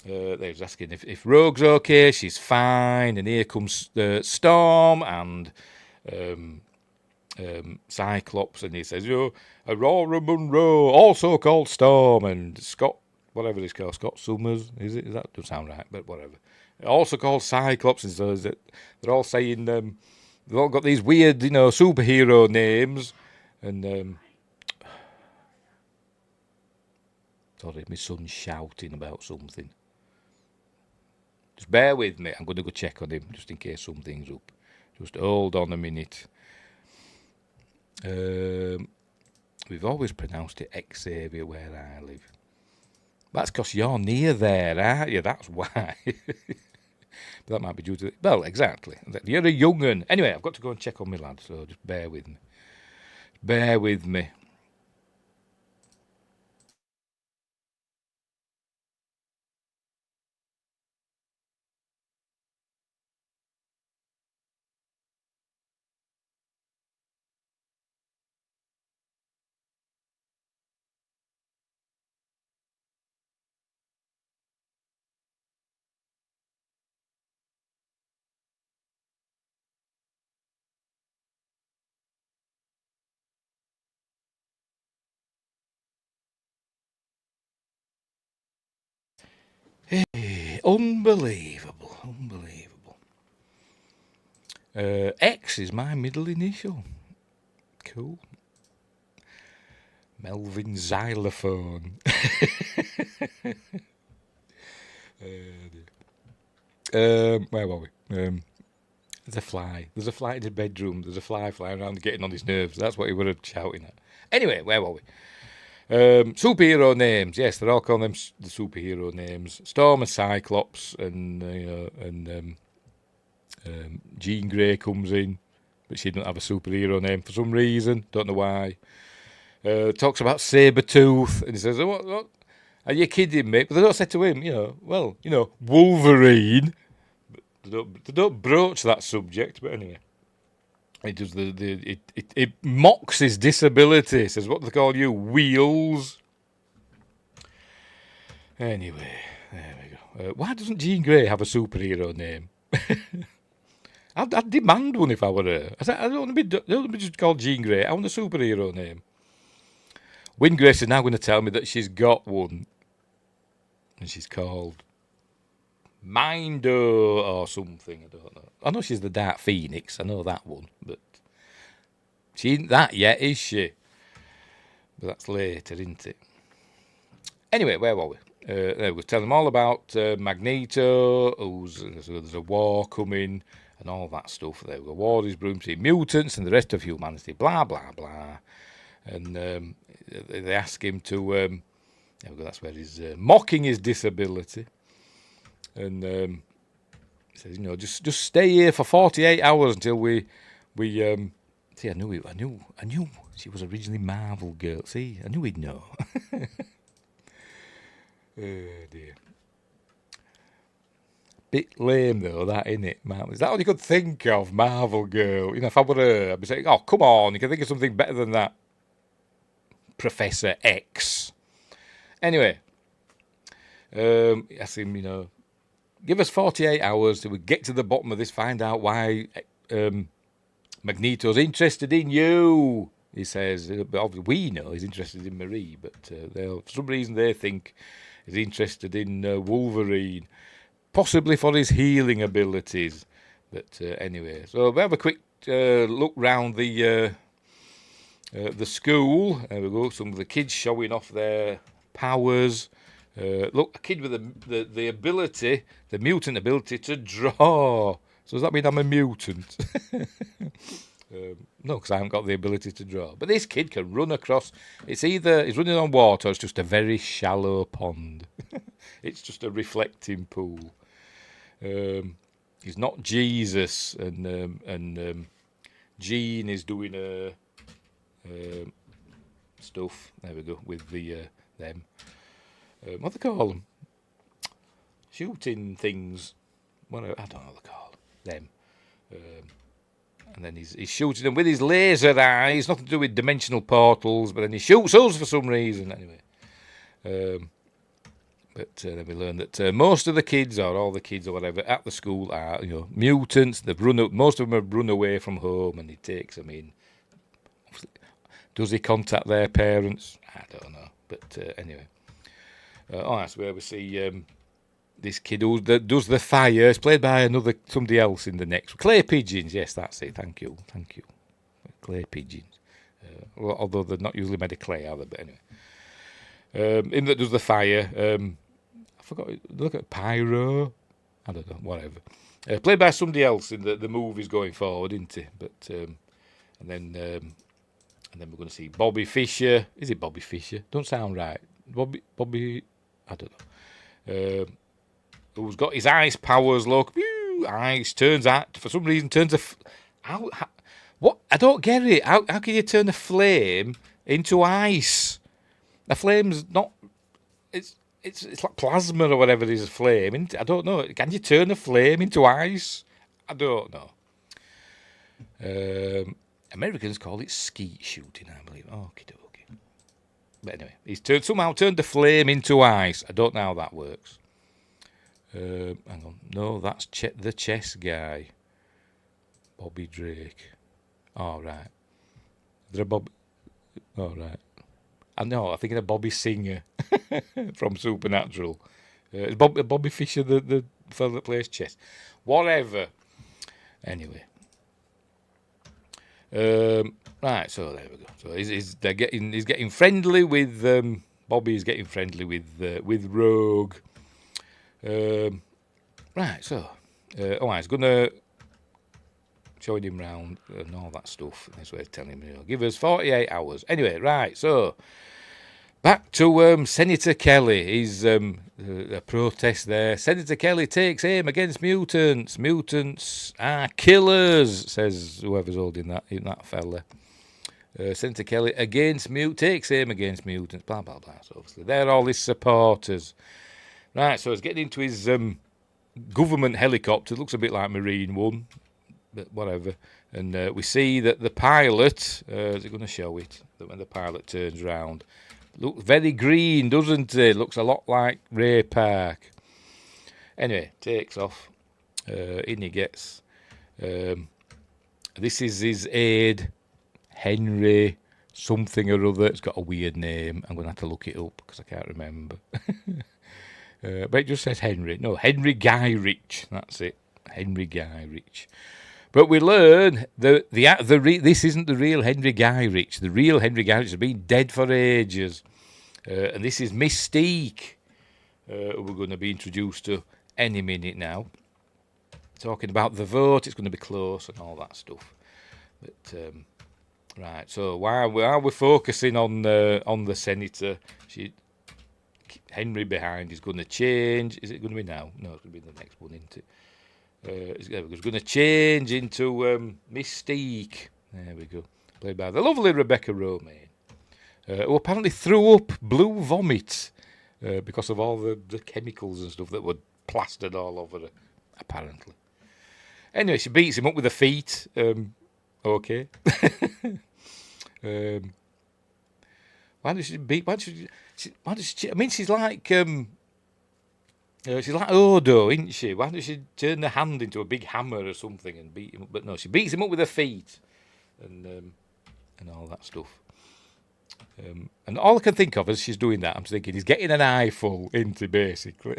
They was asking if Rogue's okay. She's fine, and here comes Storm and Cyclops, and he says, Aurora Monroe, also called Storm, and Scott, whatever it's called, Scott Summers, is it? That doesn't sound right, but whatever. Also called Cyclops, and so they're all saying, they've all got these weird, superhero names, and, sorry, my son's shouting about something. Just bear with me, I'm going to go check on him, just in case something's up. Just hold on a minute. We've always pronounced it Xavier where I live. That's because you're near there, aren't you? That's why. But that might be due to... Well, exactly. You're a young'un. Anyway, I've got to go and check on my lad, so just bear with me. Bear with me. Hey, unbelievable. X is my middle initial. Cool. Melvin Xylophone. Where were we? There's a fly. There's a fly in his bedroom. There's a fly flying around getting on his nerves. That's what he would have shouting at. Anyway, where were we? Superhero names. Yes, they're all calling them the superhero names. Storm and Cyclops, and Jean Grey comes in, but she doesn't have a superhero name for some reason. Don't know why. Talks about Sabertooth, and he says, "What? Are you kidding me?" But they don't say to him, Wolverine. They don't broach that subject. But anyway, it does it mocks his disability. Says, "What do they call you? Wheels." Anyway, there we go. Why doesn't Jean Grey have a superhero name? I'd demand one if I were her. I don't want to be just called Jean Grey. I want a superhero name. Wingrace is now going to tell me that she's got one. And she's called Mindo or something. I don't know. I know she's the Dark Phoenix. I know that one. But she ain't that yet, is she? But that's later, isn't it? Anyway, where were we? They were telling them all about Magneto, there's a war coming, and all that stuff. There were war is brewing between mutants and the rest of humanity, blah, blah, blah. And they ask him to, that's where he's mocking his disability. And he says, just stay here for 48 hours until we see, I knew she was originally Marvel Girl. See, I knew he'd know. Oh dear. Bit lame though, that, innit? Is that all you could think of, Marvel Girl? If I were her, I'd be saying, oh, come on, you can think of something better than that. Professor X. Anyway, ask him, give us 48 hours till we get to the bottom of this, find out why Magneto's interested in you. He says, but obviously we know he's interested in Marie, but for some reason they think he's interested in Wolverine, possibly for his healing abilities. But anyway, so we have a quick look round the school. There we go. Some of the kids showing off their powers. Look, a kid with the ability, the mutant ability to draw. So does that mean I'm a mutant? No, because I haven't got the ability to draw. But this kid can run across. It's either he's running on water or it's just a very shallow pond. It's just a reflecting pool. He's not Jesus, and Jean is doing stuff. There we go with them. What do they call them? Shooting things. What I don't know what they call them. And then he's shooting them with his laser eyes. Nothing to do with dimensional portals, but then he shoots us for some reason. Anyway, but then we learn that most of the kids, or all the kids, or whatever, at the school are mutants. They've most of them have run away from home, and he takes them in. Does he contact their parents? I don't know. But anyway, that's where we see this kid who does the fire. It's played by somebody else in the next. Clay pigeons, yes, that's it. Thank you. Clay pigeons. Although they're not usually made of clay, are they? But anyway, him that does the fire. I forgot. Look at Pyro. I don't know. Whatever. Played by somebody else in the movies going forward, isn't he? But and then we're going to see Bobby Fischer. Is it Bobby Fischer? Don't sound right. Bobby. I don't know. Who's got his ice powers? Look, ice turns out for some reason what? I don't get it. How can you turn a flame into ice? The flame's not. It's like plasma or whatever it is. A flame. I don't know. Can you turn a flame into ice? I don't know. Americans call it skeet shooting, I believe. Okie dokie. But anyway, he's somehow turned the flame into ice. I don't know how that works. Hang on. No, that's the chess guy. Bobby Drake. All right. Is there a Bob? All right. I know. I'm thinking of Bobby Singer from Supernatural. Is Bobby Fischer the fellow that plays chess? Whatever. Anyway. Right. So there we go. So he's getting friendly with Bobby's getting friendly with Rogue. Right, so he's gonna showing him round and all that stuff. That's what he's telling him. Give us 48 hours. Anyway, right, so back to Senator Kelly. He's a protest there. Senator Kelly takes aim against mutants. Mutants are killers, says whoever's holding that fella. Senator Kelly takes aim against mutants. Blah blah blah. So obviously they're all his supporters. Right, so he's getting into his government helicopter. It looks a bit like Marine One, but whatever. And we see that the pilot, is it going to show it? That when the pilot turns round, looks very green, doesn't it? Looks a lot like Ray Park. Anyway, takes off. In he gets. This is his aide, Henry something or other. It's got a weird name. I'm going to have to look it up because I can't remember. But it just says Henry. No, Henry Guy Rich. That's it. Henry Guy Rich. But we learn that this isn't the real Henry Guy Rich. The real Henry Guy Rich has been dead for ages. And this is Mystique, who we're going to be introduced to any minute now. Talking about the vote, it's going to be close and all that stuff. But right, so while we're focusing on the senator, Henry behind is going to change. Is it going to be now? No, it's going to be the next one, isn't it? It's going to change into Mystique. There we go. Played by the lovely Rebecca Romaine, who apparently threw up blue vomit because of all the chemicals and stuff that were plastered all over her, apparently. Anyway, she beats him up with her feet. Okay. Why does she beat? Why does she? I mean, she's like Odo, isn't she? Why does she turn the hand into a big hammer or something and beat him up? But no, she beats him up with her feet and all that stuff. And all I can think of as she's doing that, I'm thinking he's getting an eyeful into basically.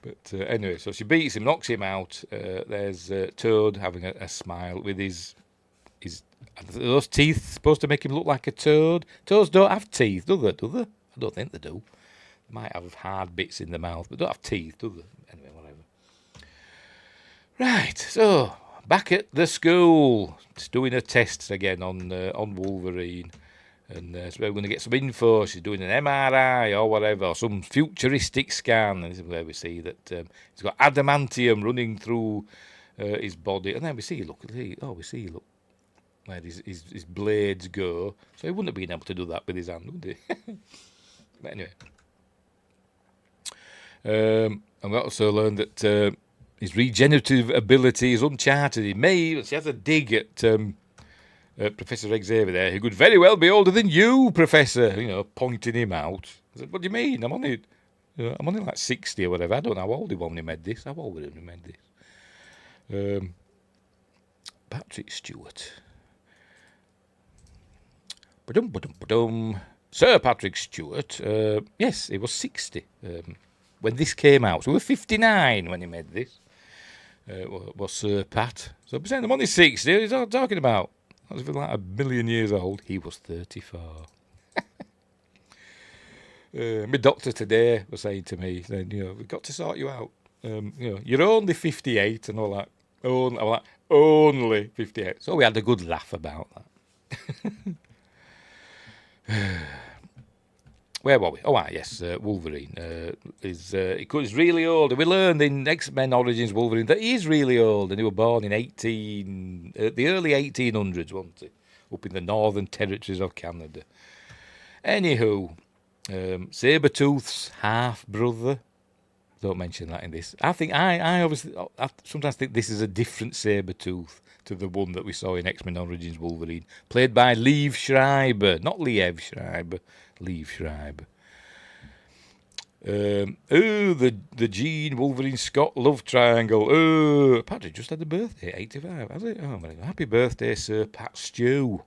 But anyway, so she beats him, knocks him out. There's Toad having a smile with his. Are those teeth supposed to make him look like a toad? Toads don't have teeth, do they? I don't think they do. They might have hard bits in the mouth, but don't have teeth, do they? Anyway, whatever. Right, so back at the school, it's doing her tests again on Wolverine. And so we're going to get some info. She's doing an MRI or whatever, or some futuristic scan. And this is where we see that he's got adamantium running through his body. And then we see, look, where his blades go. So he wouldn't have been able to do that with his hand, would he? But anyway. And we also learned that his regenerative ability is uncharted. She has a dig at Professor Xavier there. He could very well be older than you, Professor, pointing him out. I said, what do you mean? I'm only like 60 or whatever. I don't know how old he was when he made this. How old was he when he made this? Patrick Stewart. Sir Patrick Stewart, yes, he was 60 when this came out. So he was 59 when he made this. Was Sir Pat. So I'm saying I'm only 60. He's not talking about. I was like a million years old. He was 34. My doctor today was saying to me, we've got to sort you out. You're only 58 and all that. I'm like, only 58. So we had a good laugh about that. Where were we? Oh, yes, Wolverine is really old. And we learned in X-Men Origins Wolverine that he is really old, and he was born in the early 1800s, wasn't he? Up in the Northern Territories of Canada. Anywho, Sabertooth's half-brother. Don't mention that in this. I think I sometimes think this is a different Sabertooth to the one that we saw in X-Men Origins Wolverine, played by Liev Schreiber, not Liev Schreiber, Liev Schreiber. The Gene Wolverine Scott love triangle. Patrick just had a birthday, 85, has it? Oh my God. Happy birthday, Sir Pat Stew.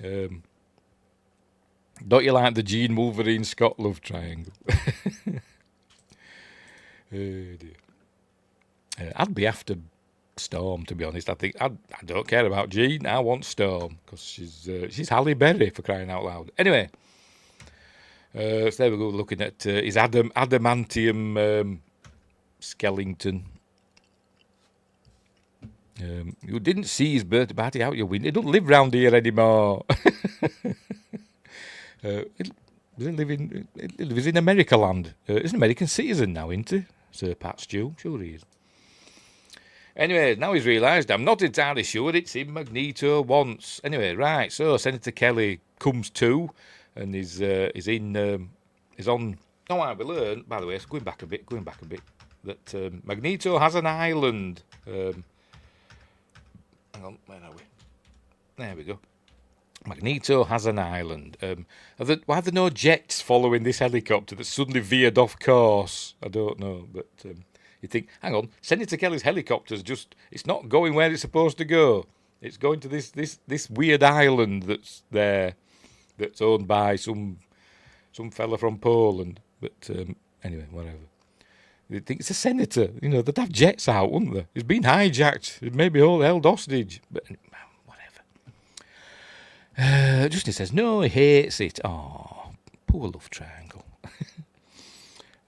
Don't you like the Gene Wolverine Scott love triangle? Dear. I'd be after Storm, to be honest. I don't care about Jean. I want Storm because she's Halle Berry, for crying out loud. Anyway, so there we go, looking at his adamantium skeleton. You didn't see his birthday party out your window. He don't live round here anymore. He lives in America land. He's an American citizen now, isn't he? Sir Pat Stew, sure he is. Anyway, now he's realised I'm not entirely sure it's him Magneto wants. Anyway, right, so Senator Kelly comes to and is on. Oh, we learned, by the way, going back a bit, that Magneto has an island. Hang on, where are we? There we go. Magneto has an island. Why are there no jets following this helicopter that suddenly veered off course? I don't know, but you think, hang on, Senator Kelly's helicopter's it's not going where it's supposed to go. It's going to this weird island that's there, that's owned by some fella from Poland. But anyway, whatever. You think it's a senator. They'd have jets out, wouldn't they? He's been hijacked. Maybe held hostage. But Justin says, no, he hates it. Oh, poor love triangle.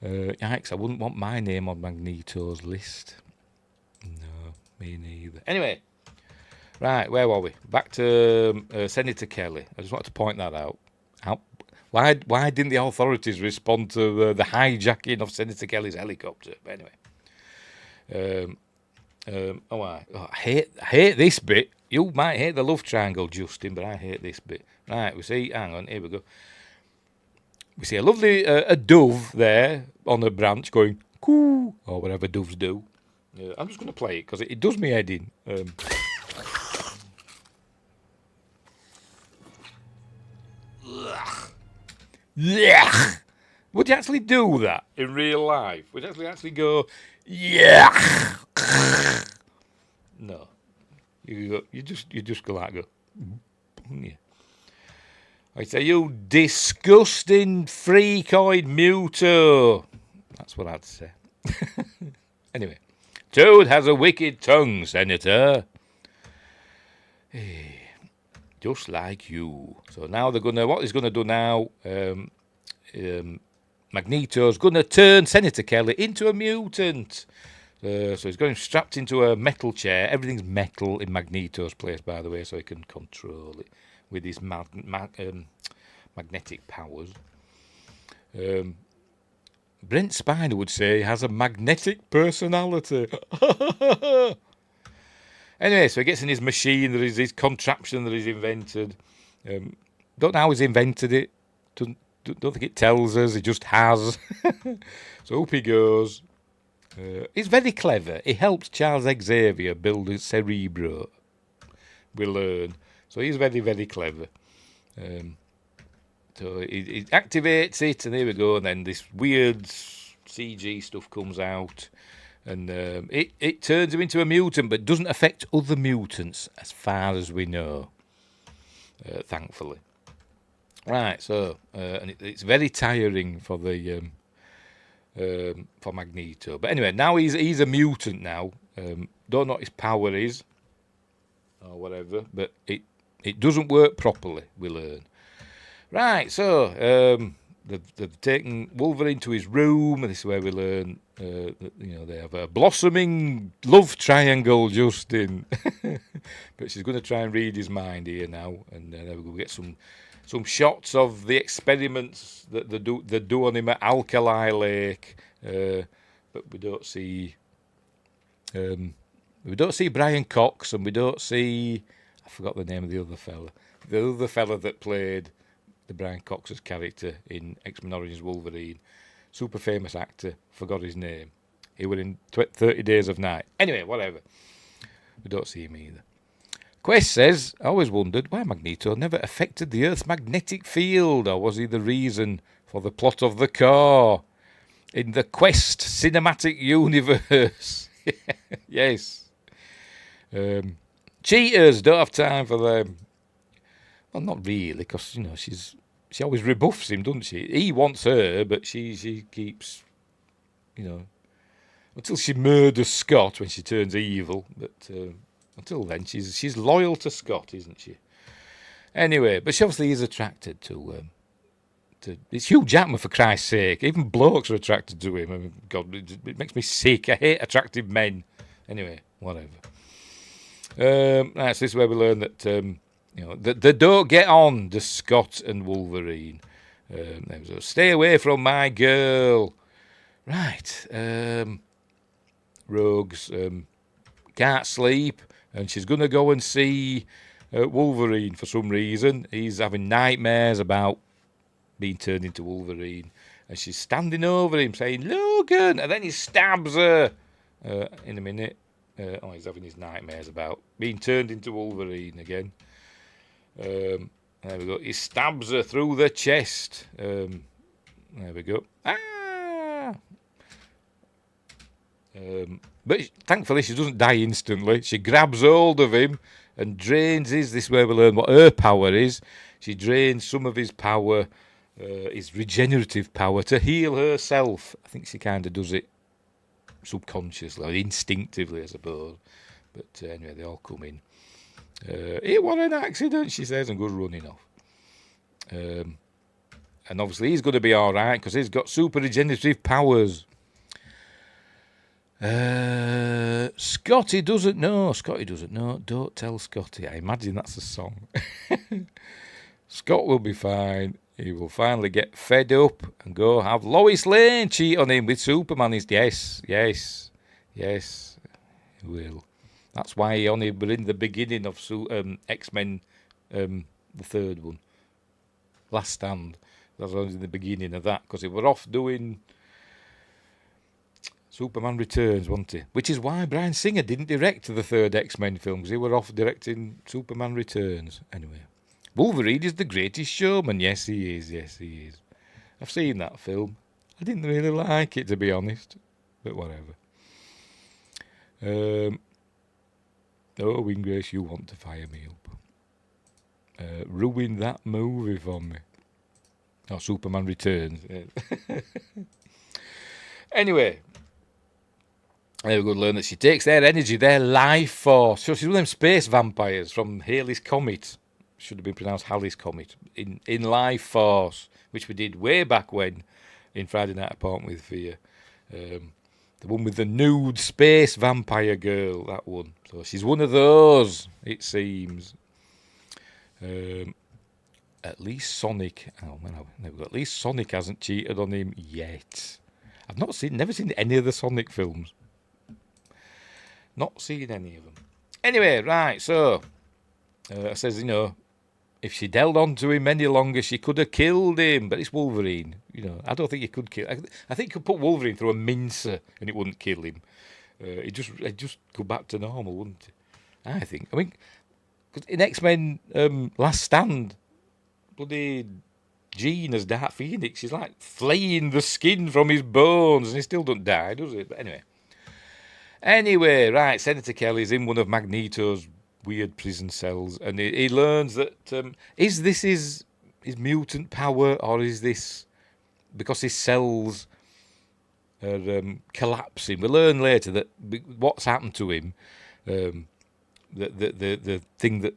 Yikes, I wouldn't want my name on Magneto's list. No, me neither. Anyway, right, where were we? Back to Senator Kelly. I just wanted to point that out. Why didn't the authorities respond to the hijacking of Senator Kelly's helicopter? But anyway, I hate this bit. You might hate the love triangle, Justin, but I hate this bit. Right, we see. Hang on, here we go. We see a lovely a dove there on a branch going coo, or whatever doves do. I'm just going to play it because it does me head in. Yeah. Would you actually do that in real life? Would you actually go, yeah? No. You just go like go. Yeah. I say, you disgusting freakoid muto. That's what I'd say. Anyway, Toad has a wicked tongue, Senator. Just like you. So now what he's gonna do now? Magneto's gonna turn Senator Kelly into a mutant. So he's got him strapped into a metal chair. Everything's metal in Magneto's place, by the way, so he can control it with his magnetic powers. Brent Spiner would say he has a magnetic personality. Anyway, so he gets in his machine, there is his contraption that he's invented. Don't know how he's invented it. Don't think it tells us, he just has. So up he goes. He's very clever. He helps Charles Xavier build his Cerebro. We learn. So he's very, very clever. So he activates it, and here we go. And then this weird CG stuff comes out, and it turns him into a mutant, but doesn't affect other mutants, as far as we know. Thankfully. Right. So and it's very tiring for the for Magneto. But anyway, now he's a mutant now. Don't know what his power is or whatever, but it doesn't work properly. We learn. Right, so they've taken Wolverine to his room, and this is where we learn that they have a blossoming love triangle, Justin. But she's going to try and read his mind here now, and then we'll get some shots of the experiments that they do on him at Alkali Lake, but we don't see Brian Cox, and we don't see, I forgot the name of the other fella that played the Brian Cox's character in X-Men Origins Wolverine, super famous actor, forgot his name. He was in 30 Days of Night. Anyway, whatever. We don't see him either. Quest says, I always wondered why Magneto never affected the Earth's magnetic field, or was he the reason for the plot of the car in the Quest cinematic universe? Yes. Cheaters, don't have time for them. Well, not really, because she always rebuffs him, doesn't she? He wants her, but she keeps, until she murders Scott when she turns evil. But until then, she's loyal to Scott, isn't she? Anyway, but she obviously is attracted to it's Hugh Jackman, for Christ's sake. Even blokes are attracted to him. I mean, God, it makes me sick. I hate attractive men. Anyway, whatever. Right, so this is where we learn that they don't get on, the Scott and Wolverine. So stay away from my girl. Right. Rogues can't sleep, and she's going to go and see Wolverine for some reason. He's having nightmares about being turned into Wolverine, and she's standing over him saying, Logan, and then he stabs her in a minute. He's having his nightmares about being turned into Wolverine again. There we go. He stabs her through the chest. There we go. But thankfully she doesn't die instantly. She grabs hold of him and drains his. This is where we learn what her power is. She drains some of his power, his regenerative power, to heal herself. I think she kind of does it subconsciously, or instinctively, I suppose. But anyway, they all come in. It was an accident, she says, and goes running off. And obviously he's going to be all right because he's got super regenerative powers. Scotty doesn't know. Don't tell Scotty. I imagine that's a song. Scott will be fine. He will finally get fed up and go have Lois Lane cheat on him with Superman. Yes, he will. That's why he only were in the beginning of X-Men, the third one. Last Stand. That was only the beginning of that because they were off doing Superman Returns, wasn't he? Which is why Bryan Singer didn't direct the third X-Men film because he were off directing Superman Returns. Anyway. Wolverine is the greatest showman. Yes, he is. I've seen that film. I didn't really like it, to be honest. But whatever. Winggrace, you want to fire me up. Ruin that movie for me. Oh, Superman Returns. Anyway. We're going to learn that she takes their energy, their life force. So she's one of them space vampires from Halley's Comet. Should have been pronounced Halley's Comet. In Life Force, which we did way back when in Friday Night Apart with Fear. The one with the nude space vampire girl, that one. So she's one of those, it seems. At least Sonic. Oh man, at least Sonic hasn't cheated on him yet. I've never seen any of the Sonic films. Not seen any of them. Anyway, right. So it says, if she'd held on to him any longer, she could have killed him. But it's Wolverine. I don't think you could kill. I think you could put Wolverine through a mincer and it wouldn't kill him. He'd just go back to normal, wouldn't it? I think. I mean, because in X-Men Last Stand, bloody Jean as Dark Phoenix, she's like flaying the skin from his bones and he still don't die, does it? But anyway, right, Senator Kelly's in one of Magneto's weird prison cells, and he learns that is this his mutant power, or is this because his cells are collapsing? We learn later that what's happened to him, the thing that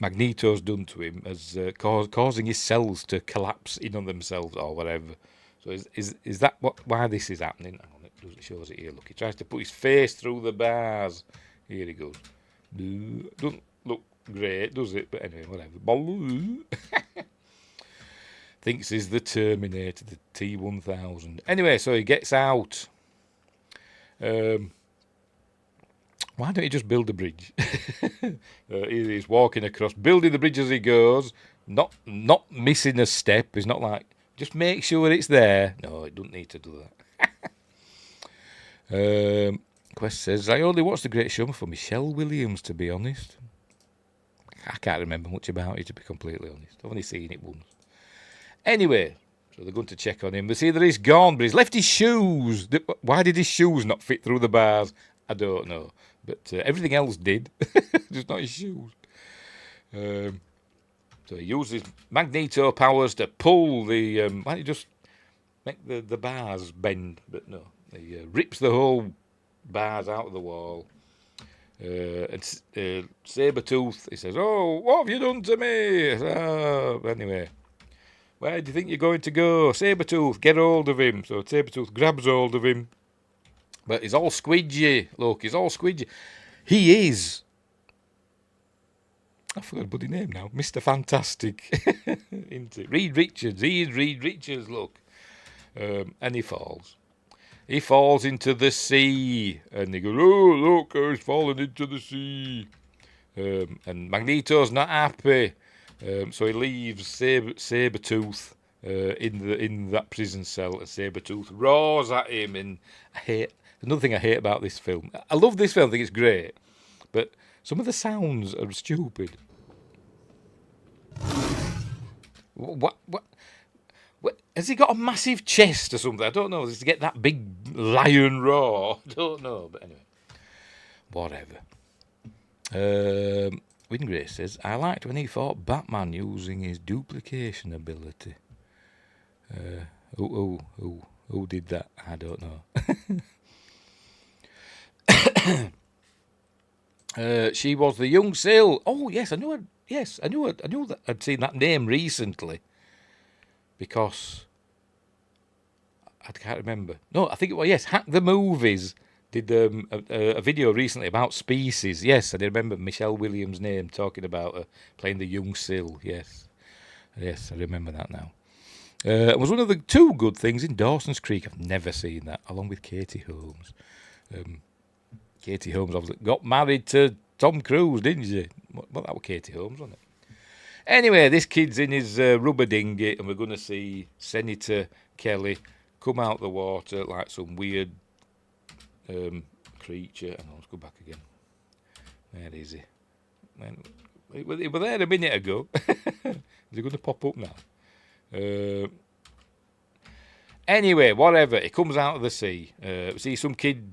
Magneto's done to him, has causing his cells to collapse in on themselves or whatever. So is that why this is happening? Hang on, it shows it here. Look, he tries to put his face through the bars. Here he goes. Doesn't look great, does it? But anyway, whatever. Thinks he's the Terminator, the T-1000. Anyway, so he gets out. Why don't you just build a bridge? He's walking across, building the bridge as he goes, not missing a step. He's not like, just make sure it's there. No, it doesn't need to do that. Quest says, I only watched The Great Showman for Michelle Williams, to be honest. I can't remember much about it, to be completely honest. I've only seen it once. Anyway, so they're going to check on him. They see that he's gone, but he's left his shoes. Why did his shoes not fit through the bars? I don't know. But everything else did. Just not his shoes. So he uses Magneto powers to pull the... why don't you just make the bars bend? But no. He rips the whole bars out of the wall. And Sabertooth, he says, oh, what have you done to me? Anyway, where do you think you're going to go? Sabertooth, get hold of him. So Sabertooth grabs hold of him. But he's all squidgy. Look, he's all squidgy. He is... I forgot the bloody name now. Mr. Fantastic. Isn't it? Reed Richards. He is Reed Richards, look. And he falls. He falls into the sea. And he goes, oh, look, he's fallen into the sea. And Magneto's not happy. So he leaves Sabertooth in that prison cell. And Sabertooth roars at him. And another thing I hate about this film. I love this film. I think it's great. But some of the sounds are stupid. What? Has he got a massive chest or something? I don't know. Does he get that big lion roar? I don't know. But anyway, whatever. Winggrace says, I liked when he fought Batman using his duplication ability. Who did that? I don't know. She was the young Sil. Oh yes, I knew her. Yes, I knew that I'd seen that name recently because I can't remember. No, I think it was yes. Hack the Movies did a video recently about Species. Yes, I did remember Michelle Williams' name talking about her playing the young Sil. Yes, yes, I remember that now. It was one of the two good things in Dawson's Creek. I've never seen that, along with Katie Holmes. Katie Holmes obviously got married to Tom Cruise, didn't she? Well, that was Katie Holmes, wasn't it? Anyway, this kid's in his rubber dinghy, and we're going to see Senator Kelly come out the water like some weird creature. And let's go back again. Where is he? He was there a minute ago. Is he going to pop up now? Anyway, whatever. He comes out of the sea. We see some kid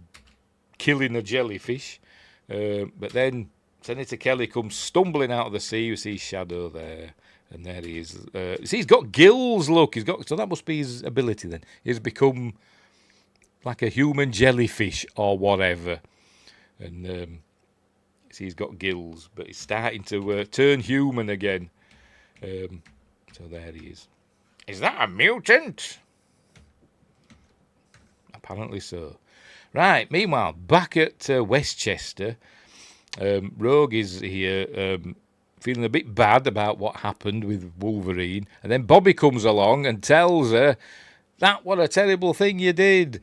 killing a jellyfish. But then Senator Kelly comes stumbling out of the sea. We see Shadow there. And there he is. See, he's got gills, look. So that must be his ability then. He's become like a human jellyfish or whatever. And see, he's got gills. But he's starting to turn human again. So there he is. Is that a mutant? Apparently so. Right, meanwhile, back at Westchester, Rogue is here feeling a bit bad about what happened with Wolverine. And then Bobby comes along and tells her, that what a terrible thing you did.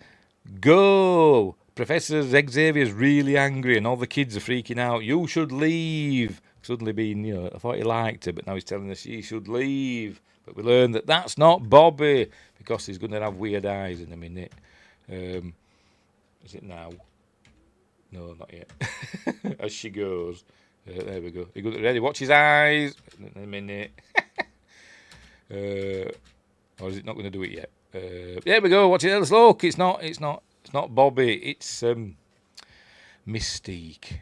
Go. Professor Xavier's really angry and all the kids are freaking out. You should leave. Suddenly being, I thought he liked her, but now he's telling her she should leave. But we learn that that's not Bobby because he's going to have weird eyes in a minute. Is it now? No, not yet. As she goes. There we go. You got ready? Watch his eyes. In a minute. Or is it not going to do it yet? There we go. Watch it. Let's look. It's not Bobby. It's Mystique.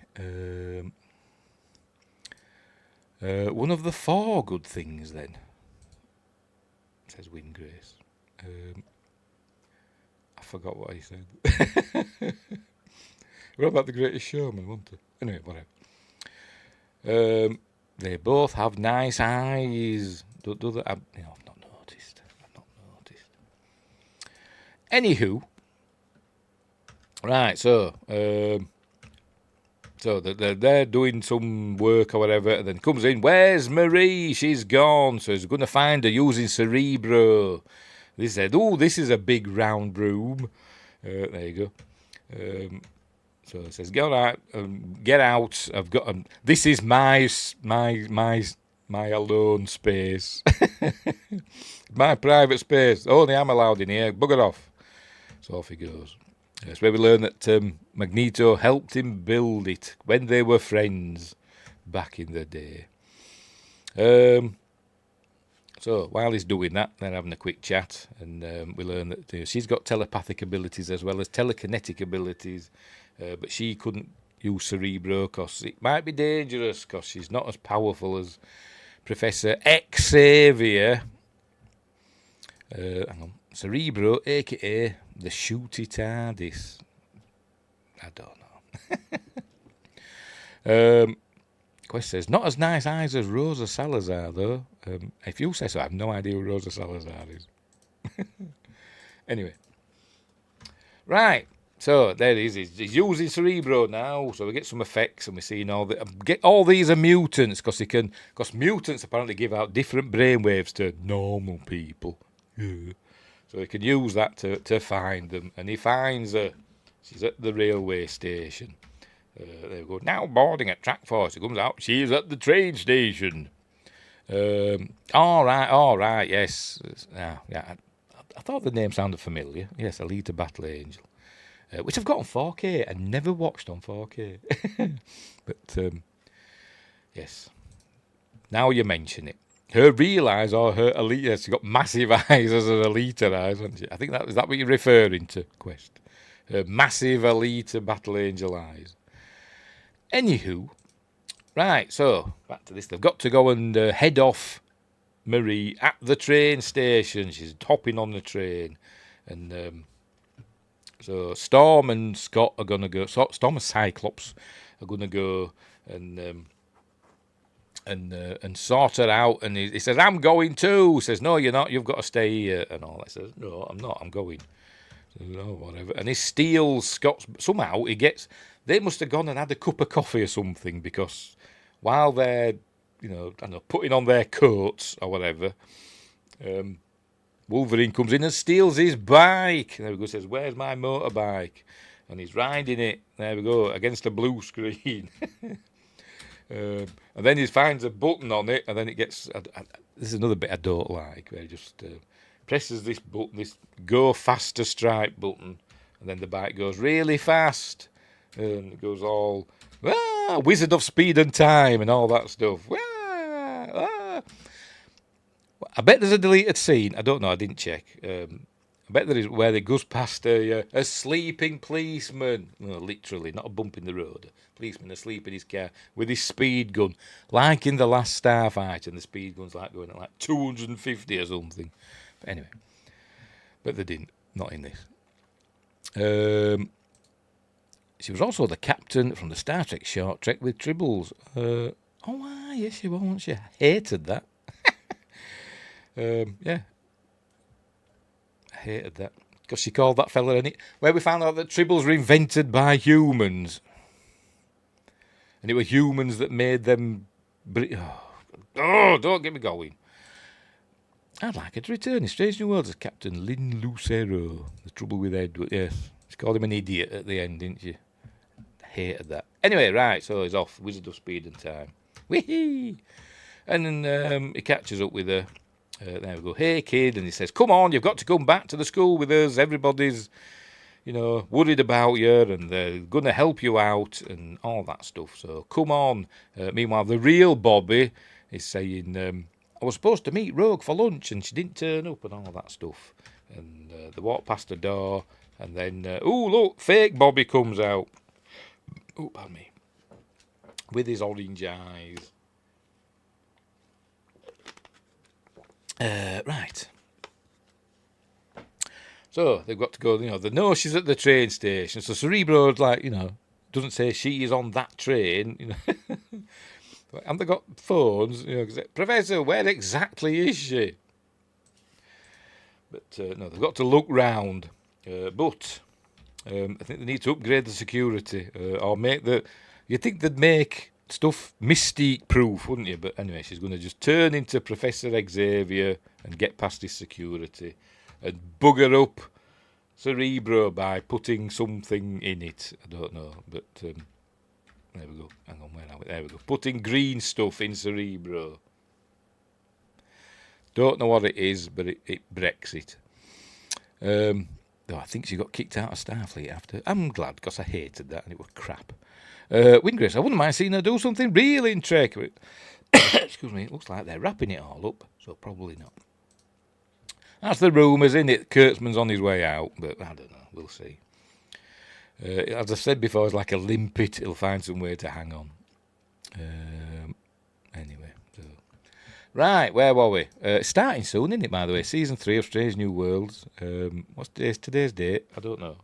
One of the 4 good things then. Says Wingrace. I forgot what he said. What about The Greatest Showman, wasn't it? Anyway, whatever. They both have nice eyes. Do they? I've not noticed. Anywho, right. So they're doing some work or whatever, and then comes in. Where's Marie? She's gone. So he's going to find her using Cerebro. They said, "Oh, this is a big round room." There you go. So it says, "Get out! Get out! I've got. This is my alone space, my private space. Only I'm allowed in here. Bugger off." So off he goes. That's where we learn that Magneto helped him build it when they were friends back in the day. So while he's doing that, they're having a quick chat, and we learn that she's got telepathic abilities as well as telekinetic abilities, but she couldn't use Cerebro because it might be dangerous because she's not as powerful as Professor Xavier. Hang on. Cerebro, a.k.a. the Shooty TARDIS. I don't know. Quest says, not as nice eyes as Rosa Salazar, though. If you say so, I have no idea who Rosa Salazar is. Anyway. Right. So, there he is. He's using Cerebro now, so we get some effects, and we're seeing all these are mutants, because mutants apparently give out different brainwaves to normal people. Yeah. So he can use that to find them, and he finds her. She's at the railway station. There we go. Now boarding at track 4. She comes out. She's at the train station. All right. Yes. Yeah. I thought the name sounded familiar. Yes, Alita Battle Angel, which I've got on 4K and never watched on 4K. But yes, now you mention it. Her real eyes or her Alita? She's got massive eyes as her Alita eyes, hasn't she? I think is that what you're referring to, Quest? Her massive Alita Battle Angel eyes. Anywho, right, so back to this. They've got to go and head off Marie at the train station. She's hopping on the train. And so Storm and Scott are going to go. Storm and Cyclops are going to go and sort her out. And he says, I'm going too. He says, no, you're not. You've got to stay here. And all that. He says, no, I'm not. I'm going. He says, no, whatever. And he steals Scott's. Somehow they must have gone and had a cup of coffee or something, because while they're, I don't know, putting on their coats or whatever, Wolverine comes in and steals his bike. And there we go, says, where's my motorbike? And he's riding it, there we go, against a blue screen. And then he finds a button on it, and then it gets... this is another bit I don't like, where he just presses this button, this go faster stripe button, and then the bike goes really fast, and it goes all, Wizard of Speed and Time, and all that stuff. I bet there's a deleted scene. I don't know, I didn't check. I bet there is, where it goes past a sleeping policeman. No, literally, not a bump in the road. A policeman asleep in his car with his speed gun, like in the last Starfight, and the speed gun's like going at like 250 or something. But anyway, but they didn't. Not in this. She was also the captain from the Star Trek short Trek with Tribbles. Yes, she was. She hated that. Yeah. I hated that. Because she called that fella in it. Where we found out that Tribbles were invented by humans. And it were humans that made them... don't get me going. I'd like her to return in Strange New Worlds as Captain Lynn Lucero. The trouble with Edward, yes. She called him an idiot at the end, didn't she? I hated that. Anyway, right, so he's off. Wizard of Speed and Time. Whee! And then he catches up with her. There we go. Hey, kid. And he says, come on, you've got to come back to the school with us. Everybody's, worried about you, and they're going to help you out and all that stuff. So come on. Meanwhile, the real Bobby is saying, I was supposed to meet Rogue for lunch, and she didn't turn up and all that stuff. And they walk past the door, and then, look, fake Bobby comes out. Oh, pardon me. With his orange eyes. Right. So they've got to go, they know she's at the train station. So Cerebro's like, doesn't say she is on that train, And they got phones, Professor, where exactly is she? But no, they've got to look round. But I think they need to upgrade the security or make the. You'd think they'd make stuff Mystique proof, wouldn't you? But anyway, she's going to just turn into Professor Xavier and get past his security and bugger up Cerebro by putting something in it. I don't know, but there we go. Hang on, where are we? There we go. Putting green stuff in Cerebro. Don't know what it is, but it breaks it. I think she got kicked out of Starfleet after. I'm glad, because I hated that and it was crap. Windgrace, I wouldn't mind seeing her do something really in Trek. Excuse me, it looks like they're wrapping it all up, so probably not. That's the rumours, isn't it? Kurtzman's on his way out, but I don't know, we'll see. As I said before, it's like a limpet, he'll find some way to hang on. Anyway, so. Right, where were we? Starting soon, isn't it, by the way? Season 3 of Strange New Worlds. What's today's date? I don't know.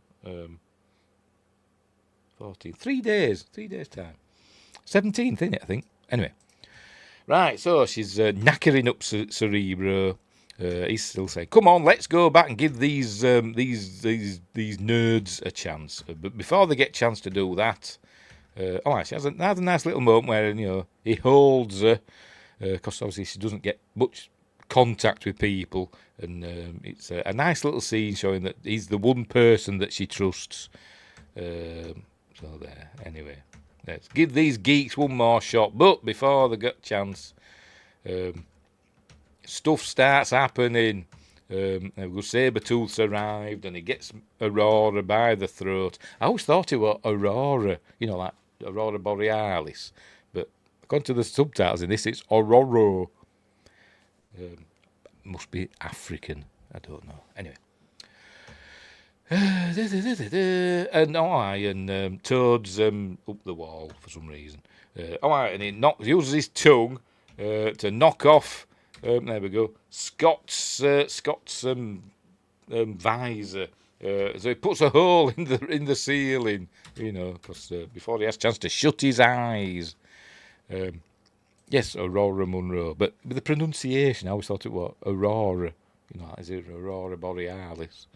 14. 3 days time. 17th, isn't it, I think? Anyway. Right, so she's knackering up Cerebro. He's still saying, come on, let's go back and give these nerds a chance. But before they get a chance to do that, she has a nice little moment where, he holds her, because obviously she doesn't get much contact with people, and it's a nice little scene showing that he's the one person that she trusts. So there, anyway, let's give these geeks one more shot. But before they get a chance, stuff starts happening. Sabertooth's arrived, and he gets Aurora by the throat. I always thought it was Aurora, like Aurora Borealis. But according to the subtitles in this, it's Aurora. Must be African. I don't know. Anyway. And Toad's up the wall for some reason. And he uses his tongue to knock off. There we go. Scott's visor So he puts a hole in the ceiling, because before he has a chance to shut his eyes. Yes, Aurora Munro, but with the pronunciation, I always thought it was Aurora. Is it Aurora Borealis?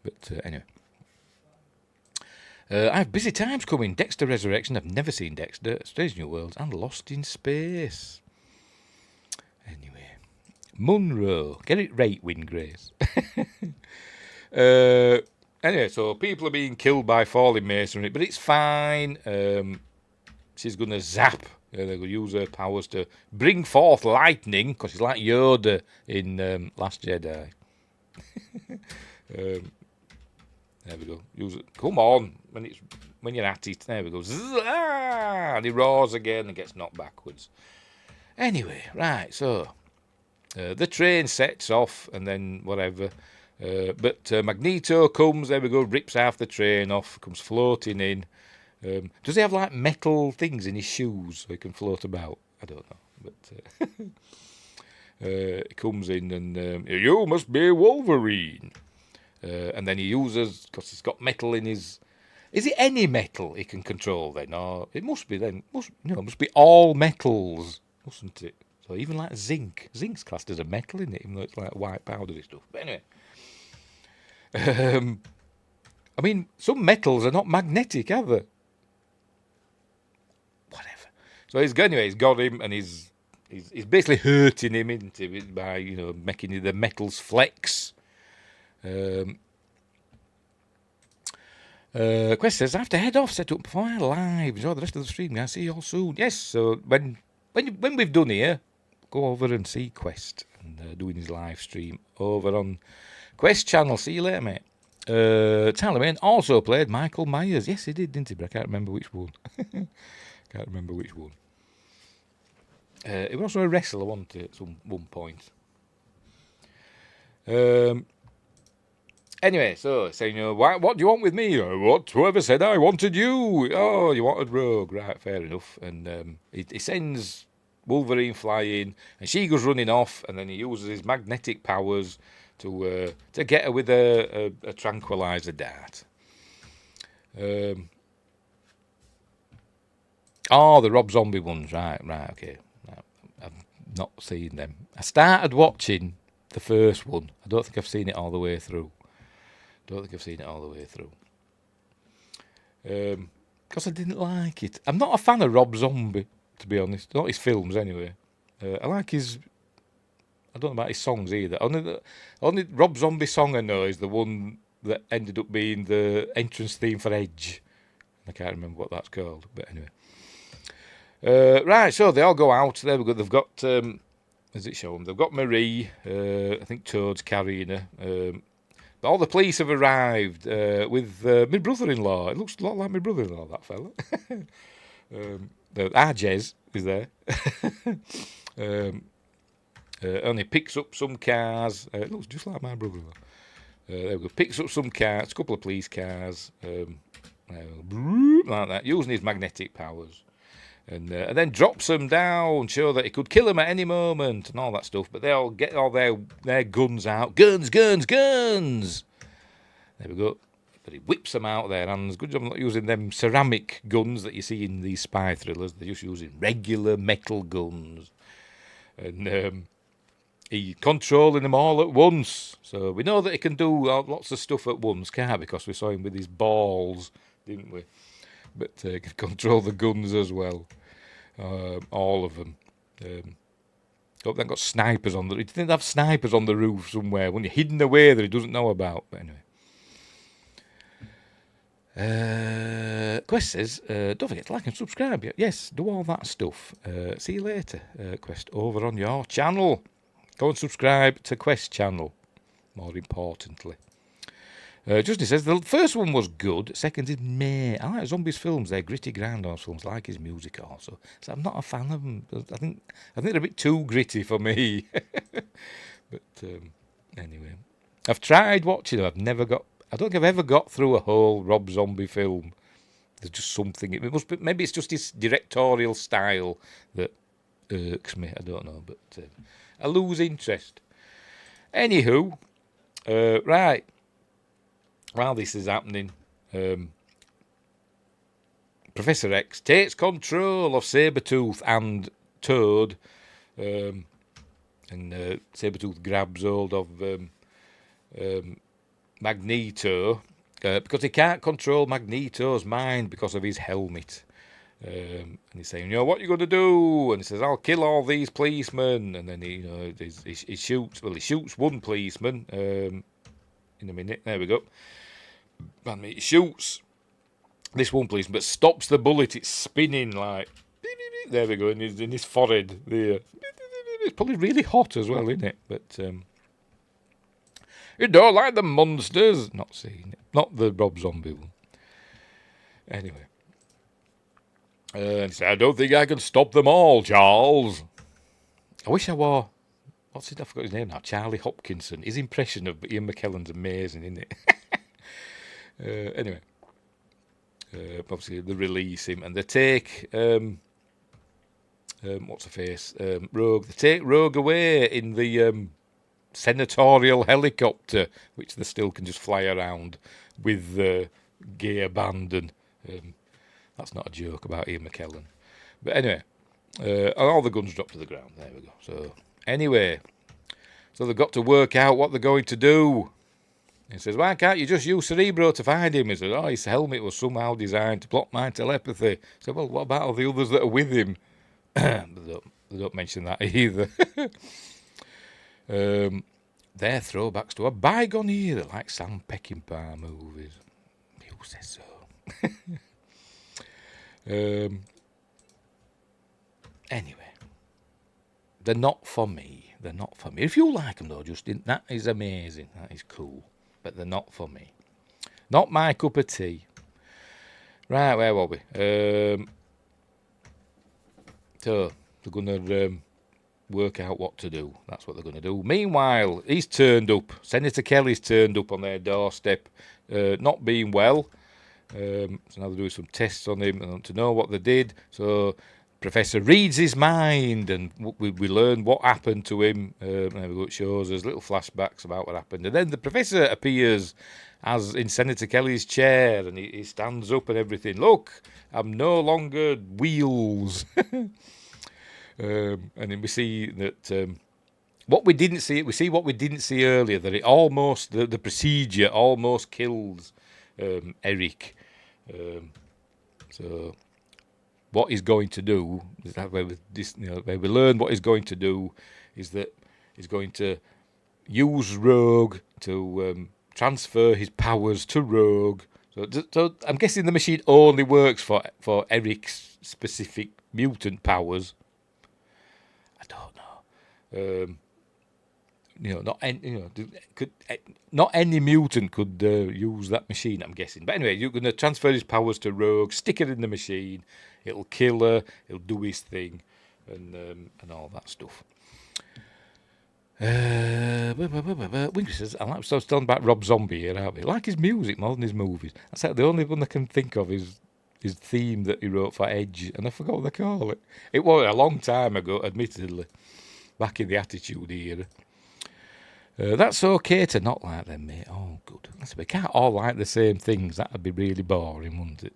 But anyway. I have busy times coming. Dexter Resurrection. I've never seen Dexter. Strange New Worlds and Lost in Space. Anyway. Munro. Get it right, Wingrace. Anyway, so people are being killed by falling masonry, but it's fine. She's going to zap. They're going to use her powers to bring forth lightning, because she's like Yoda in Last Jedi. There we go. Use it. Come on, when you're at it. There we go. And he roars again and gets knocked backwards. Anyway, right. So the train sets off, and then whatever. But Magneto comes. There we go. Rips half the train off. Comes floating in. Does he have like metal things in his shoes so he can float about? I don't know. But he comes in and you must be Wolverine. And then he uses, because he's got metal in his... Is it any metal he can control then? Or it must be then. It must be all metals, mustn't it? So even like zinc. Zinc's classed as a metal, isn't it? Even though it's like white powdery stuff. But anyway. I mean, some metals are not magnetic, are they? Whatever. So he's got him, and he's basically hurting him, isn't he, by making the metals flex. Quest says I have to head off, set up before I live. Enjoy the rest of the stream. I'll see you all soon. Yes. So when we've done here, go over and see Quest and doing his live stream over on Quest channel. See you later, mate. Talman also played Michael Myers. Yes, he did, didn't he? But I can't remember which one. He was also a wrestler, wasn't he, at one point. Anyway, so saying, what do you want with me? Whoever said I wanted you? Oh, you wanted Rogue, right? Fair enough. And he sends Wolverine flying, and she goes running off, and then he uses his magnetic powers to get her with a tranquilizer dart. The Rob Zombie ones, right, okay. I've not seen them. I started watching the first one. I don't think I've seen it all the way through. Because I didn't like it. I'm not a fan of Rob Zombie, to be honest. Not his films, anyway. I like his... I don't know about his songs either. Only Rob Zombie song I know is the one that ended up being the entrance theme for Edge. I can't remember what that's called, but anyway. Right, so they all go out. There we go. They've got... as it shown, they've got Marie. I think Toad's carrying her. But all the police have arrived with my brother-in-law. It looks a lot like my brother-in-law, that fella. Arjez is there. Only picks up some cars. It looks just like my brother-in-law. There we go. Picks up some cars, a couple of police cars, like that, using his magnetic powers. And then drops them down, show that he could kill them at any moment and all that stuff. But they all get all their guns out. Guns! There we go. But he whips them out of their hands. Good job not using them ceramic guns that you see in these spy thrillers. They're just using regular metal guns. And he's controlling them all at once. So we know that he can do lots of stuff at once, can't we? Because we saw him with his balls, didn't we? But he can control the guns as well. All of them. Hope they've got snipers on the... You'd think they'd have snipers on the roof somewhere, when you're hidden away that he doesn't know about. But anyway. Quest says, don't forget to like and subscribe. Yes, do all that stuff. See you later, Quest, over on your channel. Go and subscribe to Quest channel, more importantly. Justin says, the first one was good, second is meh. I like Zombies films, they're gritty grindhouse films, I like his music also. So I'm not a fan of them. I think they're a bit too gritty for me. But anyway, I've tried watching them, I don't think I've ever got through a whole Rob Zombie film. There's just something, maybe it's just his directorial style that irks me, I don't know, but I lose interest. Anywho, right. while this is happening, Professor X takes control of Sabertooth and Toad, and Sabertooth grabs hold of Magneto, because he can't control Magneto's mind because of his helmet. And he's saying, what are you going to do? And he says, I'll kill all these policemen. And then he shoots one policeman in a minute. There we go. And he shoots this one policeman, but stops the bullet. It's spinning like, there we go, in his forehead there. It's probably really hot as well, isn't it? But you don't like the monsters. Not seeing it. Not the Rob Zombie one. Anyway. And he said, I don't think I can stop them all, Charles. I wish I were, what's it? I forgot his name now. Charlie Hopkinson. His impression of Ian McKellen's amazing, isn't it? Anyway. Obviously, they release him and they take, what's her face? Rogue. They take Rogue away in the senatorial helicopter, which they still can just fly around with the gear band and... that's not a joke about Ian McKellen. But anyway, all the guns drop to the ground. There we go. So, anyway, so they've got to work out what they're going to do. He says, why can't you just use Cerebro to find him? He says, his helmet was somehow designed to block my telepathy. I said, well, what about all the others that are with him? They don't mention that either. They're throwbacks to a bygone era, like Sam Peckinpah movies. Who says so? Anyway, they're not for me. They're not for me. If you like them though, Justin, that is amazing. That is cool. But they're not for me. Not my cup of tea. Right, where were we? So they're gonna work out what to do. That's what they're gonna do. Meanwhile, he's turned up. Senator Kelly's turned up on their doorstep, not being well. So now they're doing some tests on him to know what they did. So Professor reads his mind, and we learn what happened to him. There we go. It shows us little flashbacks about what happened, and then the Professor appears as in Senator Kelly's chair, and he stands up and everything. Look, I'm no longer Wheels. And then we see that what we didn't see. We see what we didn't see earlier. That it almost the procedure almost kills Eric. So what he's going to do is that where we learn what he's going to do is that he's going to use Rogue to transfer his powers to Rogue. So I'm guessing the machine only works for Eric's specific mutant powers. I don't know. Not any mutant could use that machine, I'm guessing. But anyway, you're going to transfer his powers to Rogue, stick it in the machine, it'll kill her, it'll do his thing, and all that stuff. Winky says, I was talking about Rob Zombie here, aren't we? I like his music more than his movies. That's like the only one I can think of is his theme that he wrote for Edge, and I forgot what they call it. It was a long time ago, admittedly, back in the Attitude era. That's okay to not like them, mate. Oh, good. We can't all like the same things. That'd be really boring, wouldn't it?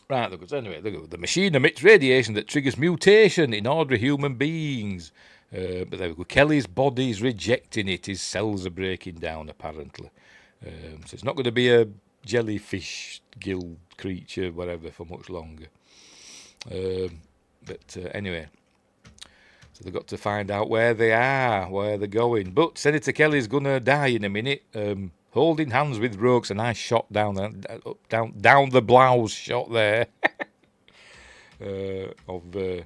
Right, look. Anyway, look. The machine emits radiation that triggers mutation in ordinary human beings. But there we go. Kelly's body's rejecting it. His cells are breaking down, apparently. So it's not going to be a jellyfish gill creature, whatever, for much longer. But anyway. So they've got to find out where they are, where they're going. But Senator Kelly's going to die in a minute, holding hands with Rogue's a nice shot down the blouse shot there of the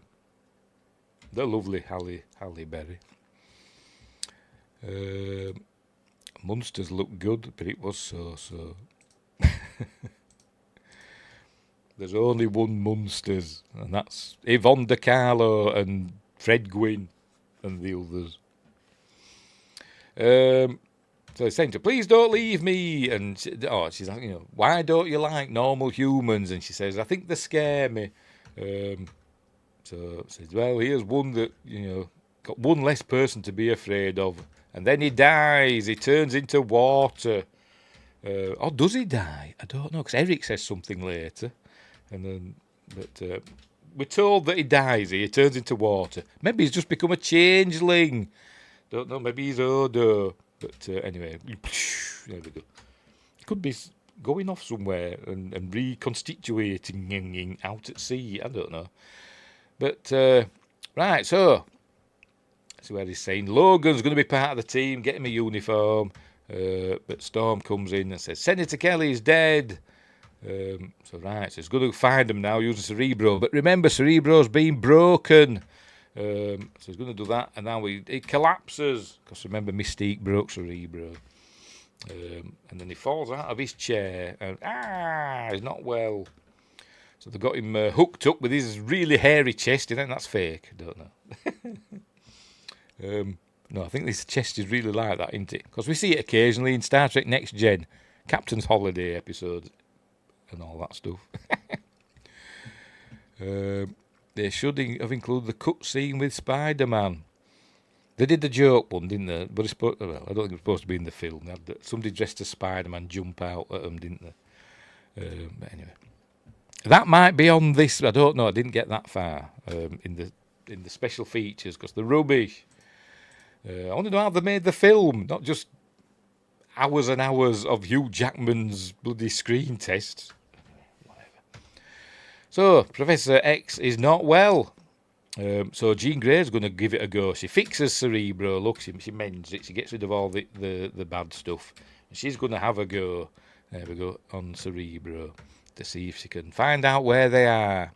lovely Halle Berry. Monsters look good, but it was so. There's only one Munsters, and that's Yvonne De Carlo and Fred Gwynn and the others. So he's saying to her, please don't leave me. And she's like, why don't you like normal humans? And she says, I think they scare me. So says, well, here's one that, got one less person to be afraid of. And then he dies. He turns into water. Or does he die? I don't know, because Eric says something later. And then, but we're told that he dies. He turns into water. Maybe he's just become a changeling. Don't know. Maybe he's Odo. But anyway, there we go. Could be going off somewhere and reconstituting out at sea. I don't know. But right, so that's where he's saying Logan's going to be part of the team. Get him a uniform. But Storm comes in and says Senator Kelly's dead. So he's going to find him now using Cerebro. But remember, Cerebro's been broken. So he's going to do that, and now he collapses because remember Mystique broke Cerebro. And then he falls out of his chair and he's not well. So they've got him hooked up with his really hairy chest. You think that's fake? I don't know. No, I think this chest is really like that, isn't it? Because we see it occasionally in Star Trek Next Gen, Captain's Holiday episodes, and all that stuff. They should have included the cutscene with Spider-Man. They did the joke one, didn't they? But I don't think it was supposed to be in the film. They had somebody dressed as Spider-Man jump out at them, didn't they? But anyway, that might be on this. I don't know. I didn't get that far in the special features because they're rubbish. I want to know how they made the film, not just hours and hours of Hugh Jackman's bloody screen tests. So, Professor X is not well. So Jean Grey's going to give it a go. She fixes Cerebro. Look, she mends it. She gets rid of all the bad stuff. And she's going to have a go. There we go, on Cerebro. To see if she can find out where they are.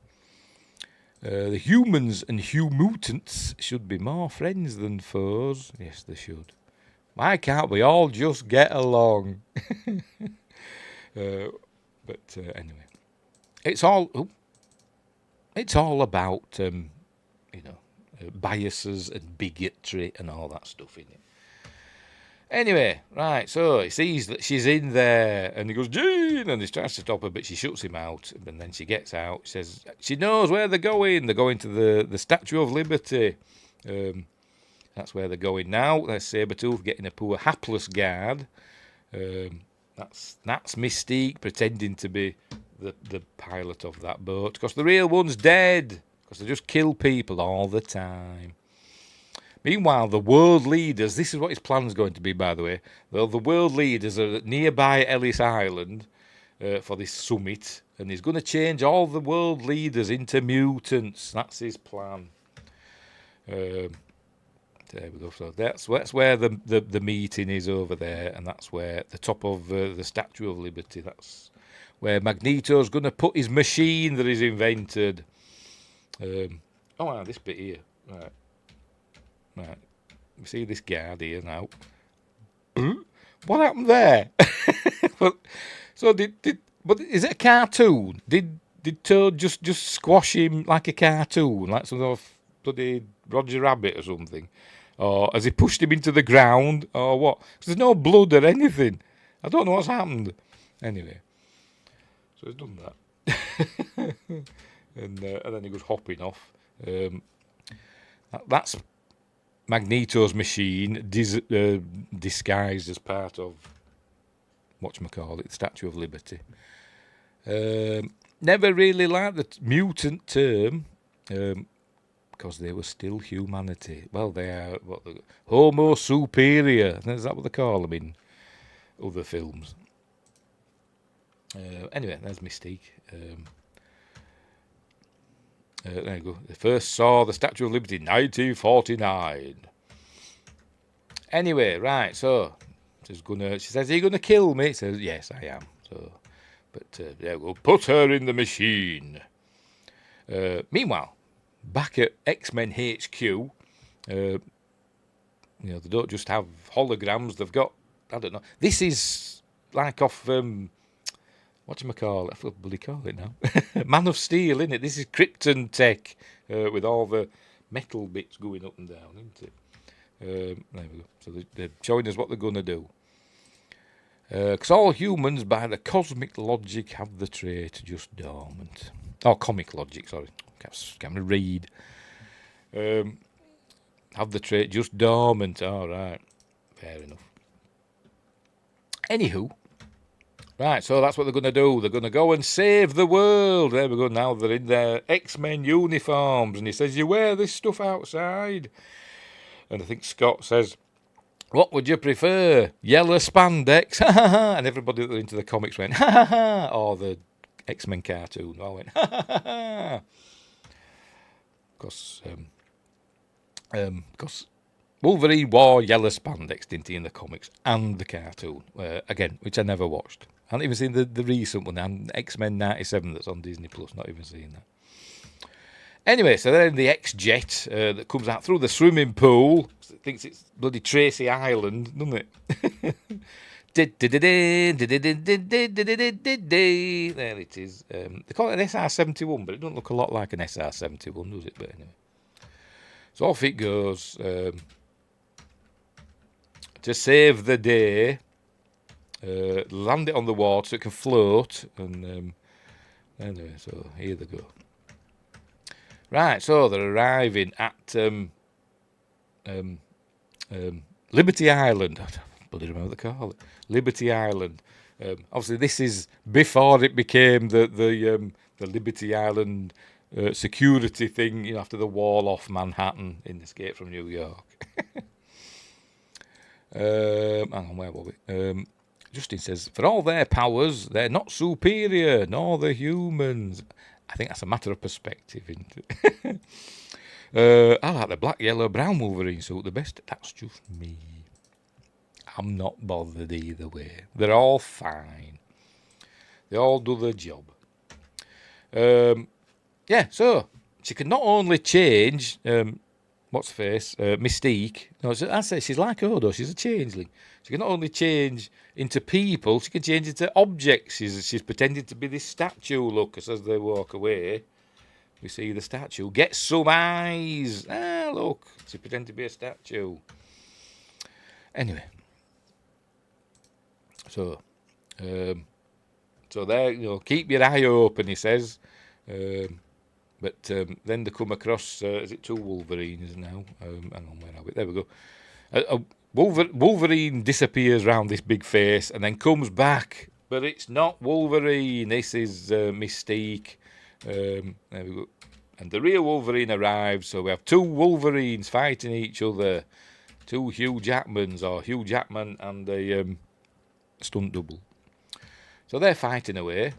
The humans and mutants should be more friends than foes. Yes, they should. Why can't we all just get along? But anyway. It's all about, biases and bigotry and all that stuff in it. Anyway, right, so he sees that she's in there and he goes, Jean, and he tries to stop her, but she shuts him out. And then she gets out. She says she knows where they're going. They're going to the Statue of Liberty. That's where they're going now. There's Sabertooth getting a poor hapless guard. That's Mystique pretending to be the pilot of that boat because the real one's dead because they just kill people all the time. Meanwhile, the world leaders, this is what his plan's going to be, by the way. The world leaders are at nearby Ellis Island for this summit, and he's going to change all the world leaders into mutants. That's his plan. There we go. So that's where the meeting is over there, and that's where the top of the Statue of Liberty. That's where Magneto's going to put his machine that he's invented. This bit here. Right. We see this guard here now. What happened there? But is it a cartoon? Did Toad just squash him like a cartoon, like some sort of bloody Roger Rabbit or something? Or has he pushed him into the ground, or what? 'Cause there's no blood or anything. I don't know what's happened. Anyway, so he's done that, and then he goes hopping off. That's Magneto's machine disguised as part of whatchamacallit, the Statue of Liberty. Never really liked the mutant term because they were still humanity. Well, they are Homo superior. Is that what they call them in other films? Anyway, there's Mystique. There you go. They first saw the Statue of Liberty in 1949. Anyway, right, so she says, are you going to kill me? He says, yes, I am. So, but there we go. Put her in the machine. Meanwhile, back at X-Men HQ, they don't just have holograms. They've got, I don't know. This is like off... whatchamacallit? I forgot what they call it now. Man of Steel, isn't it? This is Krypton tech with all the metal bits going up and down, isn't it? There we go. So they're showing us what they're going to do. Because all humans, by the cosmic logic, have the trait just dormant. Oh, comic logic, sorry. Can't read. Have the trait just dormant, all right. Fair enough. Anywho, right, so that's what they're going to do. They're going to go and save the world. There we go. Now they're in their X-Men uniforms. And he says, you wear this stuff outside. And I think Scott says, what would you prefer? Yellow spandex? Ha ha ha. And everybody that were into the comics went, ha ha ha. Or the X-Men cartoon. I went, ha ha ha ha. Because Wolverine wore yellow spandex, didn't he, in the comics and the cartoon, again, which I never watched. I haven't even seen the recent one, and X-Men 97 that's on Disney Plus, not even seen that. Anyway, so they're in the X-Jet that comes out through the swimming pool. It thinks it's bloody Tracy Island, doesn't it? There it is. They call it an SR-71, but it doesn't look a lot like an SR-71, does it? But anyway. So off it goes to save the day, land it on the water so it can float, and anyway, so here they go. Right, so they're arriving at Liberty Island. I don't bloody remember what they call it. Liberty Island. Obviously, this is before it became the Liberty Island security thing, you know, after the wall off Manhattan in Escape from New York. Hang on, where were we? Justin says, for all their powers, they're not superior, nor the humans. I think that's a matter of perspective, isn't it? I like the black, yellow, brown Wolverine suit the best. That's just me. I'm not bothered either way. They're all fine. They all do the job. Yeah, so she can not only change, what's her face, Mystique. No, I say she's like Odo. She's a changeling. She can not only change into people, she can change into objects. She's pretending to be this statue. Look, as they walk away, we see the statue get some eyes. Ah, look, she pretending to be a statue. Anyway, so there, you know, keep your eye open, he says. But then they come across, is it two Wolverines now? Hang on, where are we? There we go. Wolverine disappears round this big face and then comes back. But it's not Wolverine. This is Mystique. There we go. And the real Wolverine arrives. So we have two Wolverines fighting each other. Two Hugh Jackmans, or Hugh Jackman and a stunt double. So they're fighting away.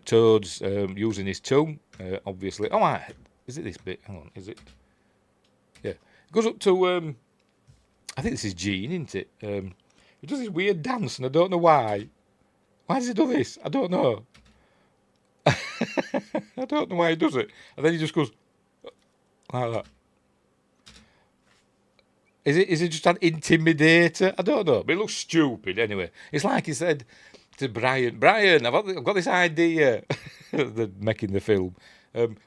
Toad's using his tongue, obviously. Oh, is it this bit? Hang on, is it? Yeah. It goes up to, I think this is Gene, isn't it? He does this weird dance, and I don't know why. Why does he do this? I don't know. I don't know why he does it. And then he just goes like that. Is it just an intimidator? I don't know, but it looks stupid anyway. It's like he said to Bryan, I've got this idea. They're making the film.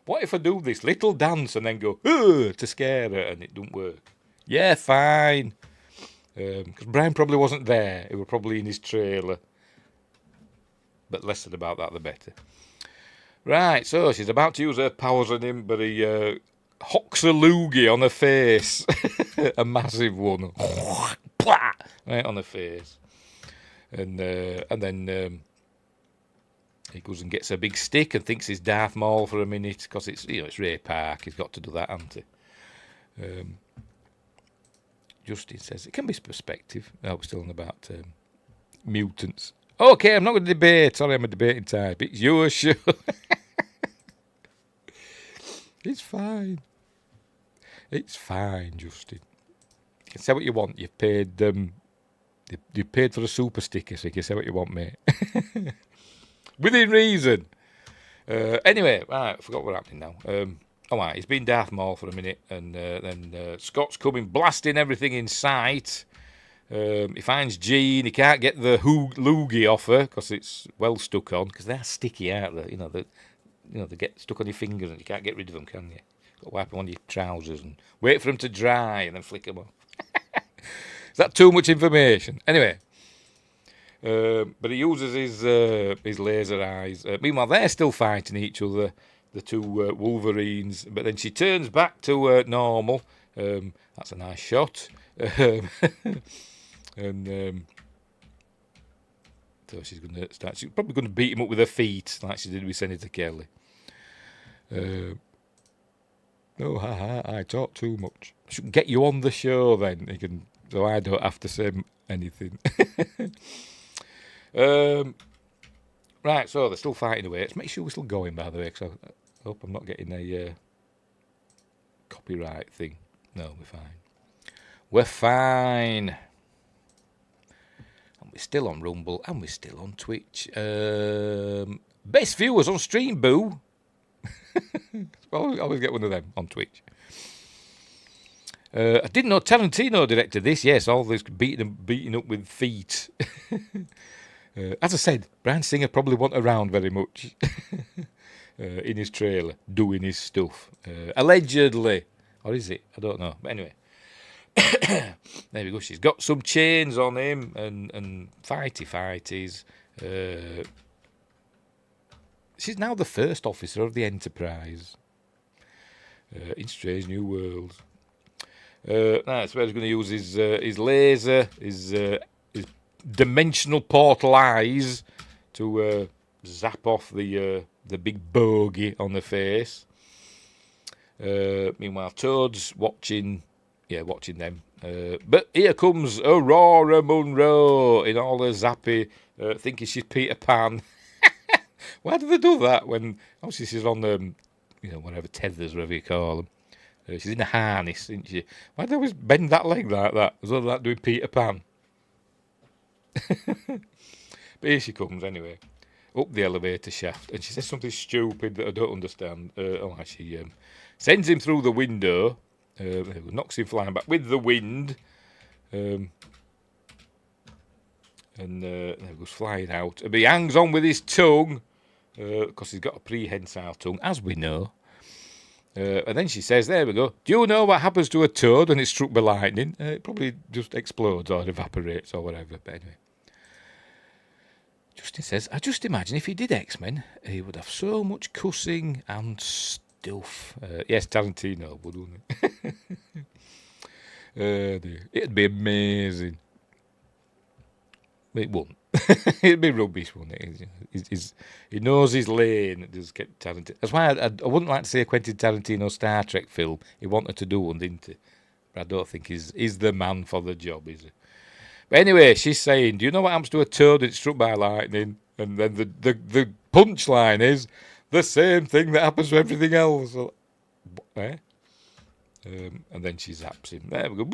What if I do this little dance and then go to scare her, and it don't work? Yeah, fine. Because Bryan probably wasn't there. He was probably in his trailer. But less said about that, the better. Right, so she's about to use her powers on him, but he hocks a loogie on her face. A massive one. Right on her face. And then he goes and gets a big stick and thinks he's Darth Maul for a minute, because it's Ray Park. He's got to do that, hasn't he? Justin says it can be perspective. Oh, we're still on about mutants. Okay, I'm not going to debate. Sorry, I'm a debating type. It's your show. It's fine. It's fine, Justin. You can say what you want. You've paid you paid for a super sticker, so you can say what you want, mate. Within reason. Anyway, right, I forgot what's happening now. All right, he's been Darth Maul for a minute, and then Scott's coming, blasting everything in sight. He finds Jean. He can't get the loogie off her because it's well stuck on, because they're sticky, aren't they? They get stuck on your fingers and you can't get rid of them, can you? Got to wipe them on your trousers and wait for them to dry and then flick them off. Is that too much information? Anyway, but he uses his laser eyes. Meanwhile, they're still fighting each other. the two Wolverines, but then she turns back to normal. That's a nice shot. And so she's probably going to beat him up with her feet, like she did with Senator Kelly. Oh, I talk too much. I should get you on the show then, so I don't have to say anything. Right, so they're still fighting away. Let's make sure we're still going, by the way, because I hope I'm not getting a copyright thing. No, we're fine. We're fine. And we're still on Rumble, and we're still on Twitch. Best viewers on stream, boo. Always get one of them on Twitch. I didn't know Tarantino directed this. Yes, all this beating up with feet. As I said, Bryan Singer probably wasn't around very much in his trailer, doing his stuff. Allegedly. Or is it? I don't know. But anyway. There we go. She's got some chains on him and fighties. She's now the first officer of the Enterprise in Strange New Worlds. That's where he's going to use his laser, his dimensional portal eyes to zap off the big bogey on the face. Meanwhile, Toad's watching them. But here comes Aurora Munro in all her zappy, thinking she's Peter Pan. Why do they do that when obviously she's on the, whatever tethers, whatever you call them? She's in a harness, isn't she? Why do they always bend that leg like that? As though that doing Peter Pan. But here she comes anyway, up the elevator shaft, and she says something stupid that I don't understand. She sends him through the window, knocks him flying back with the wind, and there he goes flying out. But he hangs on with his tongue, because he's got a prehensile tongue, as we know. And then she says, there we go, do you know what happens to a toad when it's struck by lightning? It probably just explodes or evaporates or whatever. But anyway. Justin says, I just imagine if he did X-Men, he would have so much cussing and stuff. Yes, Tarantino would, wouldn't it? It'd be amazing. It won't. It'd be rubbish, wouldn't it? He knows his lane. Just get Tarantino. That's why I wouldn't like to see a Quentin Tarantino Star Trek film. He wanted to do one, didn't he? But I don't think he's the man for the job, is he? But anyway, she's saying, do you know what happens to a toad that's struck by lightning? And then the punchline is the same thing that happens to everything else. And then she zaps him. There we go.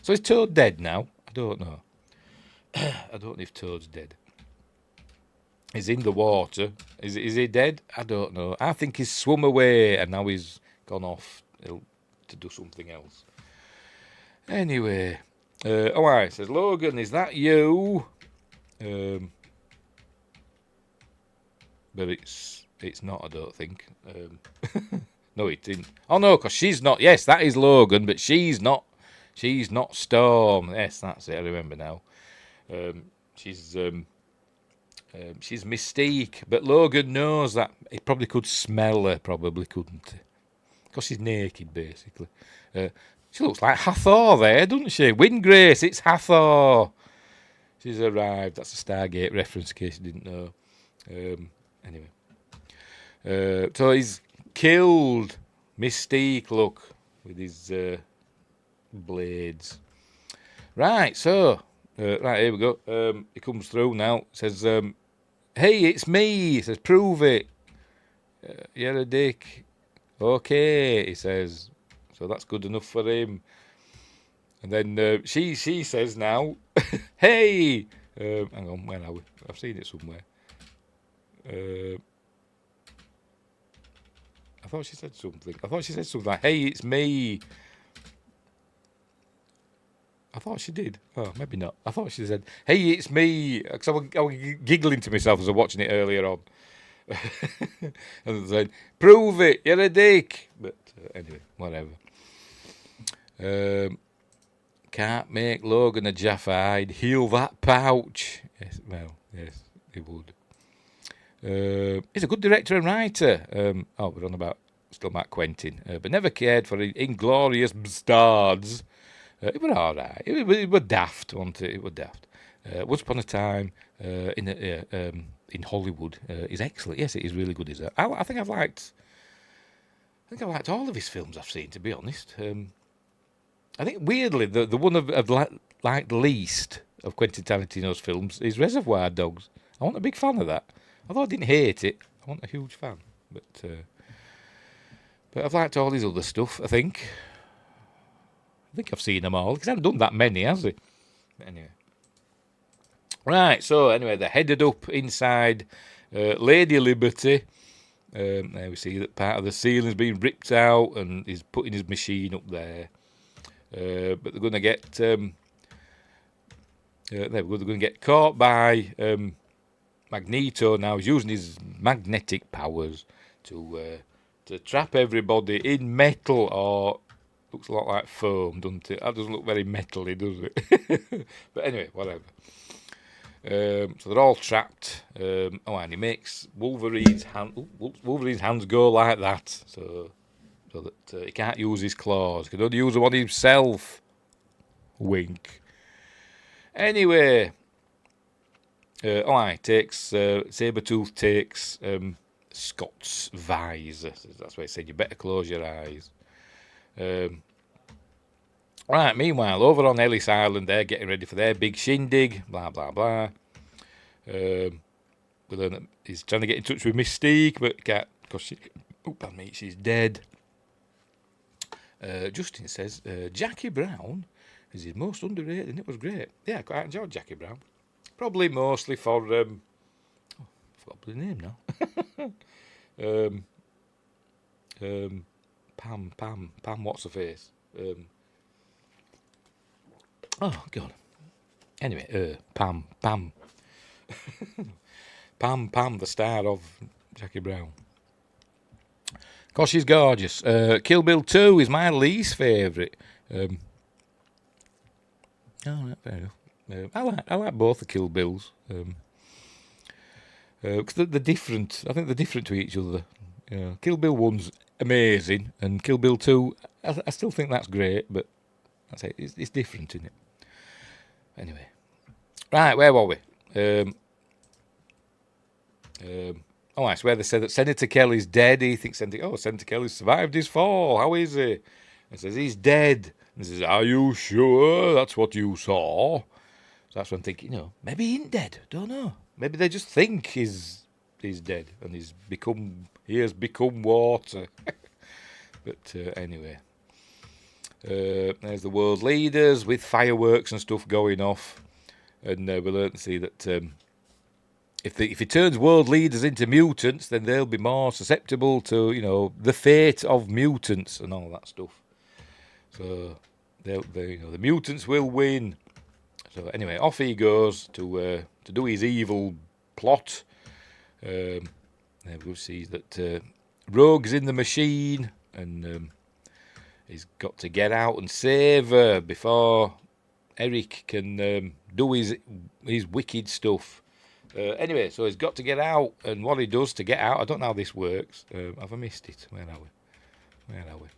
So is Toad dead now? I don't know. I don't know if Toad's dead. He's in the water. Is he dead? I don't know. I think he's swum away and now he's gone off to do something else. Anyway. It says, Logan, is that you? But it's not, I don't think. No, it didn't. Oh, no, because she's not. Yes, that is Logan, but she's not Storm. Yes, that's it. I remember now. She's Mystique, but Logan knows that he probably could smell her, probably couldn't he? Because she's naked, basically. She looks like Hathor there, doesn't she? Windgrace, it's Hathor. She's arrived. That's a Stargate reference, in case you didn't know. Anyway. So he's killed Mystique, look, with his blades. Right, so... right, here we go. He comes through now. Says, hey, it's me. He says, prove it. You're a dick. Okay, he says. So that's good enough for him. And then she says now, hey. Hang on, where are we? I've seen it somewhere. I thought she said something. Like, hey, it's me. I thought she did. Oh, maybe not. I thought she said, hey, it's me. Because I was giggling to myself as I was watching it earlier on. And I said, prove it, you're a dick. But anyway, whatever. Can't make Logan a Jaffa. I'd heal that pouch. Yes, well, yes, he would. He's a good director and writer. We're on still about Quentin, but never cared for Inglorious Bastards. It was all right. It was daft, wasn't it? It was daft. Once Upon a Time in Hollywood is excellent. Yes, it is really good. Is it? I think I've liked all of his films I've seen. To be honest, I think weirdly the one I've liked least of Quentin Tarantino's films is Reservoir Dogs. I wasn't a big fan of that. Although I didn't hate it, I wasn't a huge fan. But I've liked all his other stuff. I think I've seen them all because I haven't done that many, has he? But anyway. Right, so anyway, they're headed up inside Lady Liberty. There we see that part of the ceiling's been ripped out and he's putting his machine up there. But they're going to get they're going to get caught by Magneto. Now he's using his magnetic powers to trap everybody in metal, or looks a lot like foam, doesn't it? That doesn't look very metally, does it? But anyway, whatever. So they're all trapped. And he makes Wolverine's hands go like that, so that he can't use his claws. He can only use them on himself. Wink. Anyway, Sabertooth takes Scott's visor. That's why he said you better close your eyes. Right, meanwhile, over on Ellis Island, they're getting ready for their big shindig, blah, blah, blah. We learn that he's trying to get in touch with Mystique, but can't, because she's dead. Justin says, Jackie Brown is his most underrated, and it was great. Yeah, I quite enjoyed Jackie Brown. Probably mostly for, I forgot the name now. Pam, what's her face? Oh, God. Anyway, Pam. Pam, the star of Jackie Brown. Of course, she's gorgeous. Kill Bill 2 is my least favourite. Fair enough. I like both the Kill Bills. Because they're different. I think they're different to each other. Kill Bill 1's amazing, and Kill Bill 2, I still think that's great, but that's it. It's different, isn't it? Anyway, right, where were we? I swear they said that Senator Kelly's dead. He thinks Senator Kelly survived his fall. How is he? He says he's dead. And he says, are you sure that's what you saw? So that's when I'm thinking, maybe he ain't dead. Don't know. Maybe they just think he's dead and he has become water. But anyway. There's the world leaders with fireworks and stuff going off, and we learn to see that if he turns world leaders into mutants, then they'll be more susceptible to the fate of mutants and all that stuff. So the mutants will win. So anyway, off he goes to do his evil plot. There we'll see that Rogue's in the machine and. He's got to get out and save her before Eric can do his wicked stuff. Anyway, so he's got to get out, and what he does to get out, I don't know how this works. Have I missed it? Where are we?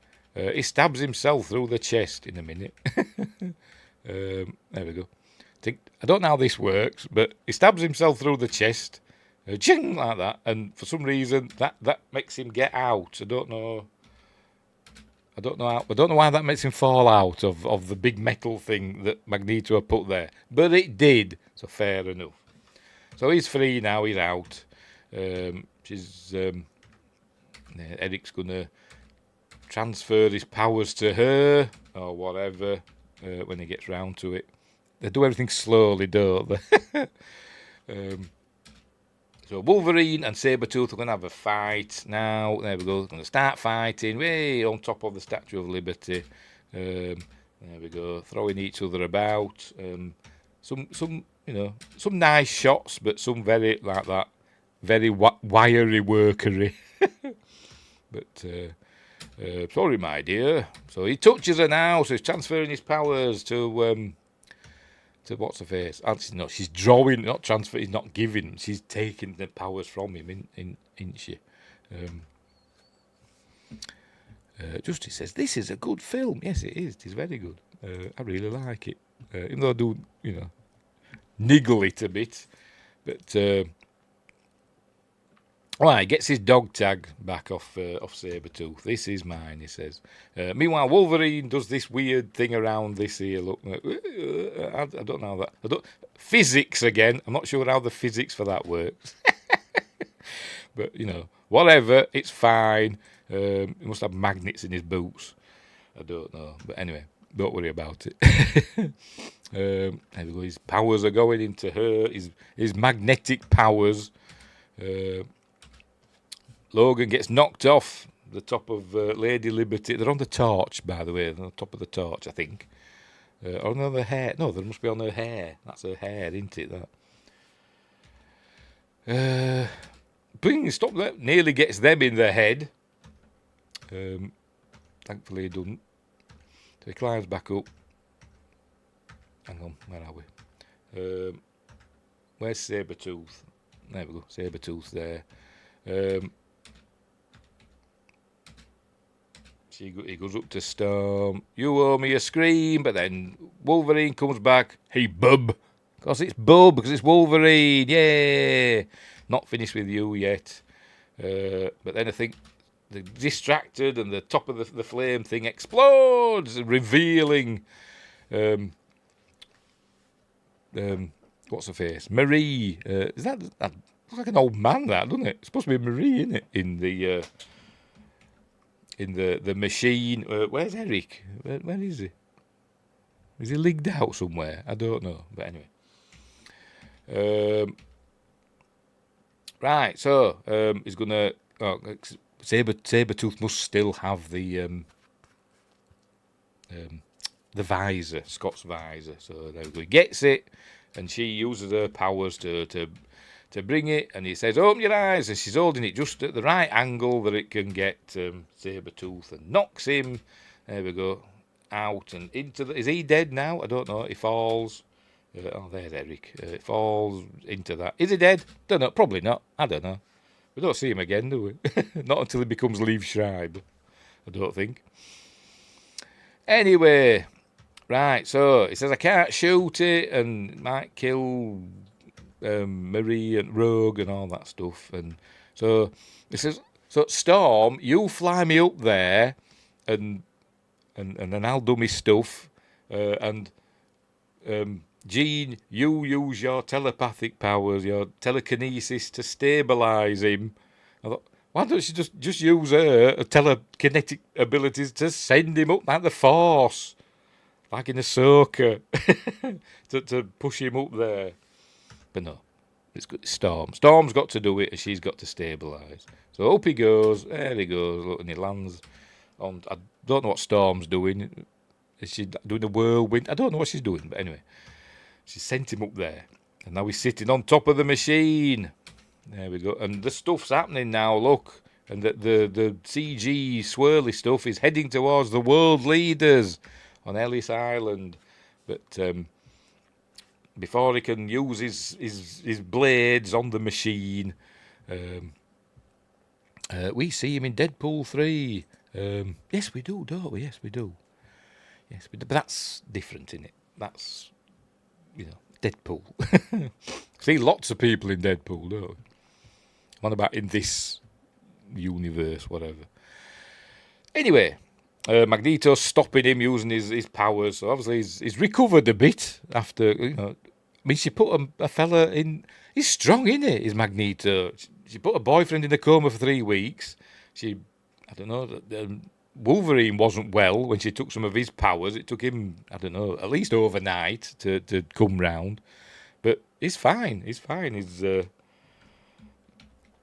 He stabs himself through the chest in a minute. There we go. I don't know how this works, but he stabs himself through the chest, ching, like that, and for some reason that makes him get out. I don't know why that makes him fall out of the big metal thing that Magneto put there. But it did, so fair enough. So he's free now, he's out. Eric's going to transfer his powers to her, or whatever, when he gets round to it. They do everything slowly, don't they? So Wolverine and Sabertooth are going to have a fight now. There we go. They're going to start fighting way on top of the Statue of Liberty. There we go. Throwing each other about. Some nice shots, but some very like that, very wiry workery. But sorry, my dear. So he touches her now. So he's transferring his powers to to what's her face. Actually, no, she's drawing, not transferring, he's not giving. She's taking the powers from him, isn't she? Justice says, this is a good film. Yes, it is. It is very good. I really like it. Even though I do, niggle it a bit. But, he gets his dog tag back off Sabertooth. This is mine, he says. Meanwhile, Wolverine does this weird thing around this here. Look, I don't know that. Physics again. I'm not sure how the physics for that works. But, whatever. It's fine. He must have magnets in his boots. I don't know. But anyway, don't worry about it. There we go. His powers are going into her. His magnetic powers. Logan gets knocked off the top of Lady Liberty. They're on the torch, by the way. They're on the top of the torch, I think. Or on her hair. No, they must be on her hair. That's her hair, isn't it, that? Stop that. Nearly gets them in the head. Thankfully he doesn't. So he climbs back up. Hang on, where are we? Where's Sabertooth? There we go, Sabertooth there. He goes up to Storm. You owe me a scream, but then Wolverine comes back. Hey, bub. Because it's bub, because it's Wolverine. Yeah. Not finished with you yet. But then I think they're distracted and the top of the flame thing explodes, revealing what's her face? Marie. Is that looks like an old man, that, doesn't it? It's supposed to be Marie, isn't it? In the machine. Where's Eric? Where is he? Is he ligged out somewhere? I don't know. But anyway. Right, so he's gonna. Sabertooth must still have the visor, Scott's visor. So there we go. He gets it, and she uses her powers to bring it. And he says, "Open your eyes," and she's holding it just at the right angle that it can get Sabertooth, and knocks him. There we go, out and into the. Is he dead now? I don't know. He falls. There's Eric. Falls into that. Is he dead? Don't know. Probably not. I don't know. We don't see him again, do we? Not until he becomes Liev Schreiber, I don't think. Anyway, right, so he says, I can't shoot it, and it might kill Marie and Rogue and all that stuff. And so he says, so Storm, you fly me up there, and then I'll do my stuff, and Jean, you use your telepathic powers, your telekinesis to stabilise him. I thought, why don't you just use her telekinetic abilities to send him up like the Force, like in Ahsoka, to push him up there? But no, it's good. Storm. Storm's got to do it, and she's got to stabilise. So up he goes. There he goes. Look, and he lands on. I don't know what Storm's doing. Is she doing a whirlwind? I don't know what she's doing, but anyway. She sent him up there, and now he's sitting on top of the machine. There we go, and the stuff's happening now. Look, and the CG swirly stuff is heading towards the world leaders on Ellis Island. But before he can use his blades on the machine, we see him in Deadpool 3. Yes, we do, don't we? Yes, we do. Yes, but that's different, isn't it? That's Deadpool. See lots of people in Deadpool, don't we? What about in this universe, whatever. Anyway, Magneto's stopping him using his powers. So obviously he's recovered a bit after, I mean, she put a fella in. He's strong, isn't he? Is Magneto? She put a boyfriend in a coma for 3 weeks. I don't know. Wolverine wasn't well when she took some of his powers. It took him, I don't know, at least overnight to come round. But he's fine. He's fine. He's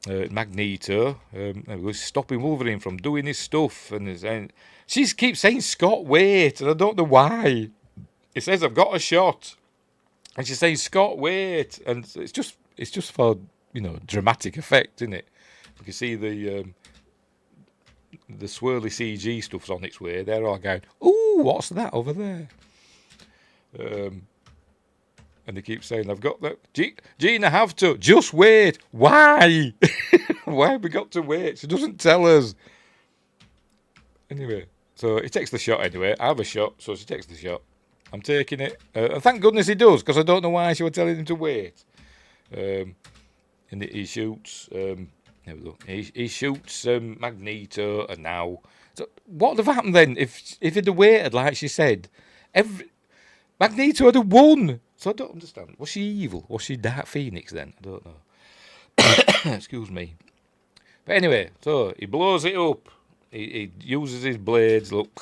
Magneto. Was stopping Wolverine from doing his stuff. And she keeps saying, Scott, wait. And I don't know why. He says, I've got a shot. And she's saying, Scott, wait. And it's just for, dramatic effect, isn't it? You can see the swirly CG stuff's on its way. They're all going, ooh, what's that over there? And they keep saying, I've got that. Jean, I have to. Just wait. Why? Why have we got to wait? She doesn't tell us. Anyway, so he takes the shot anyway. I have a shot, so she takes the shot. I'm taking it. And thank goodness he does, because I don't know why she was telling him to wait. And he shoots. There we go. He shoots Magneto, and now. So what would have happened then if he'd have waited, like she said? Magneto would have won. So I don't understand. Was she evil? Was she Dark Phoenix then? I don't know. Excuse me. But anyway, so he blows it up. He uses his blades. Look,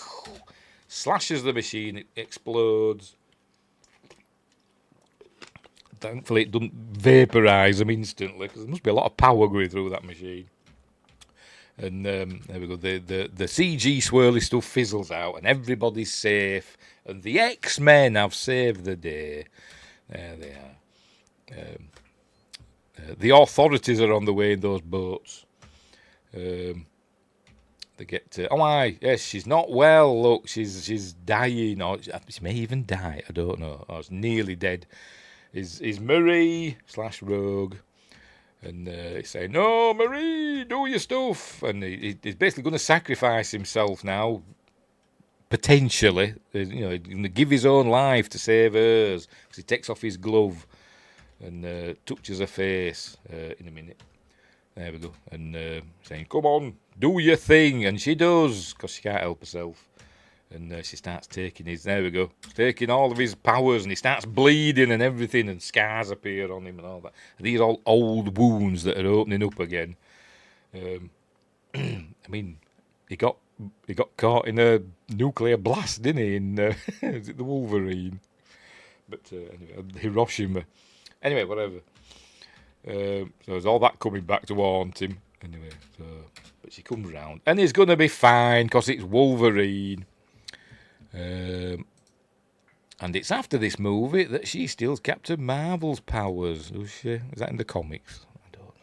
slashes the machine. It explodes. Thankfully, it doesn't vaporise them instantly, because there must be a lot of power going through that machine. And there we go. The CG swirly stuff fizzles out, and everybody's safe. And the X-Men have saved the day. There they are. The authorities are on the way in those boats. They get to. Oh, aye, yes, she's not well. Look, she's dying, or she may even die. I don't know. Or it's nearly dead. Is Marie / Rogue. And he's saying, "No, Marie, do your stuff." And he's basically going to sacrifice himself now, potentially. He's going to give his own life to save hers. Because he takes off his glove and touches her face in a minute. There we go. And saying, "Come on, do your thing." And she does, because she can't help herself. And she starts taking his, there we go, taking all of his powers, and he starts bleeding and everything, and scars appear on him and all that. And these are all old wounds that are opening up again. I mean, he got caught in a nuclear blast, didn't he? In is it the Wolverine? But anyway, Hiroshima. Anyway, whatever. So there's all that coming back to haunt him. Anyway, but she comes round, and he's gonna be fine because it's Wolverine. And it's after this movie that she steals Captain Marvel's powers, does she? Is that in the comics? I don't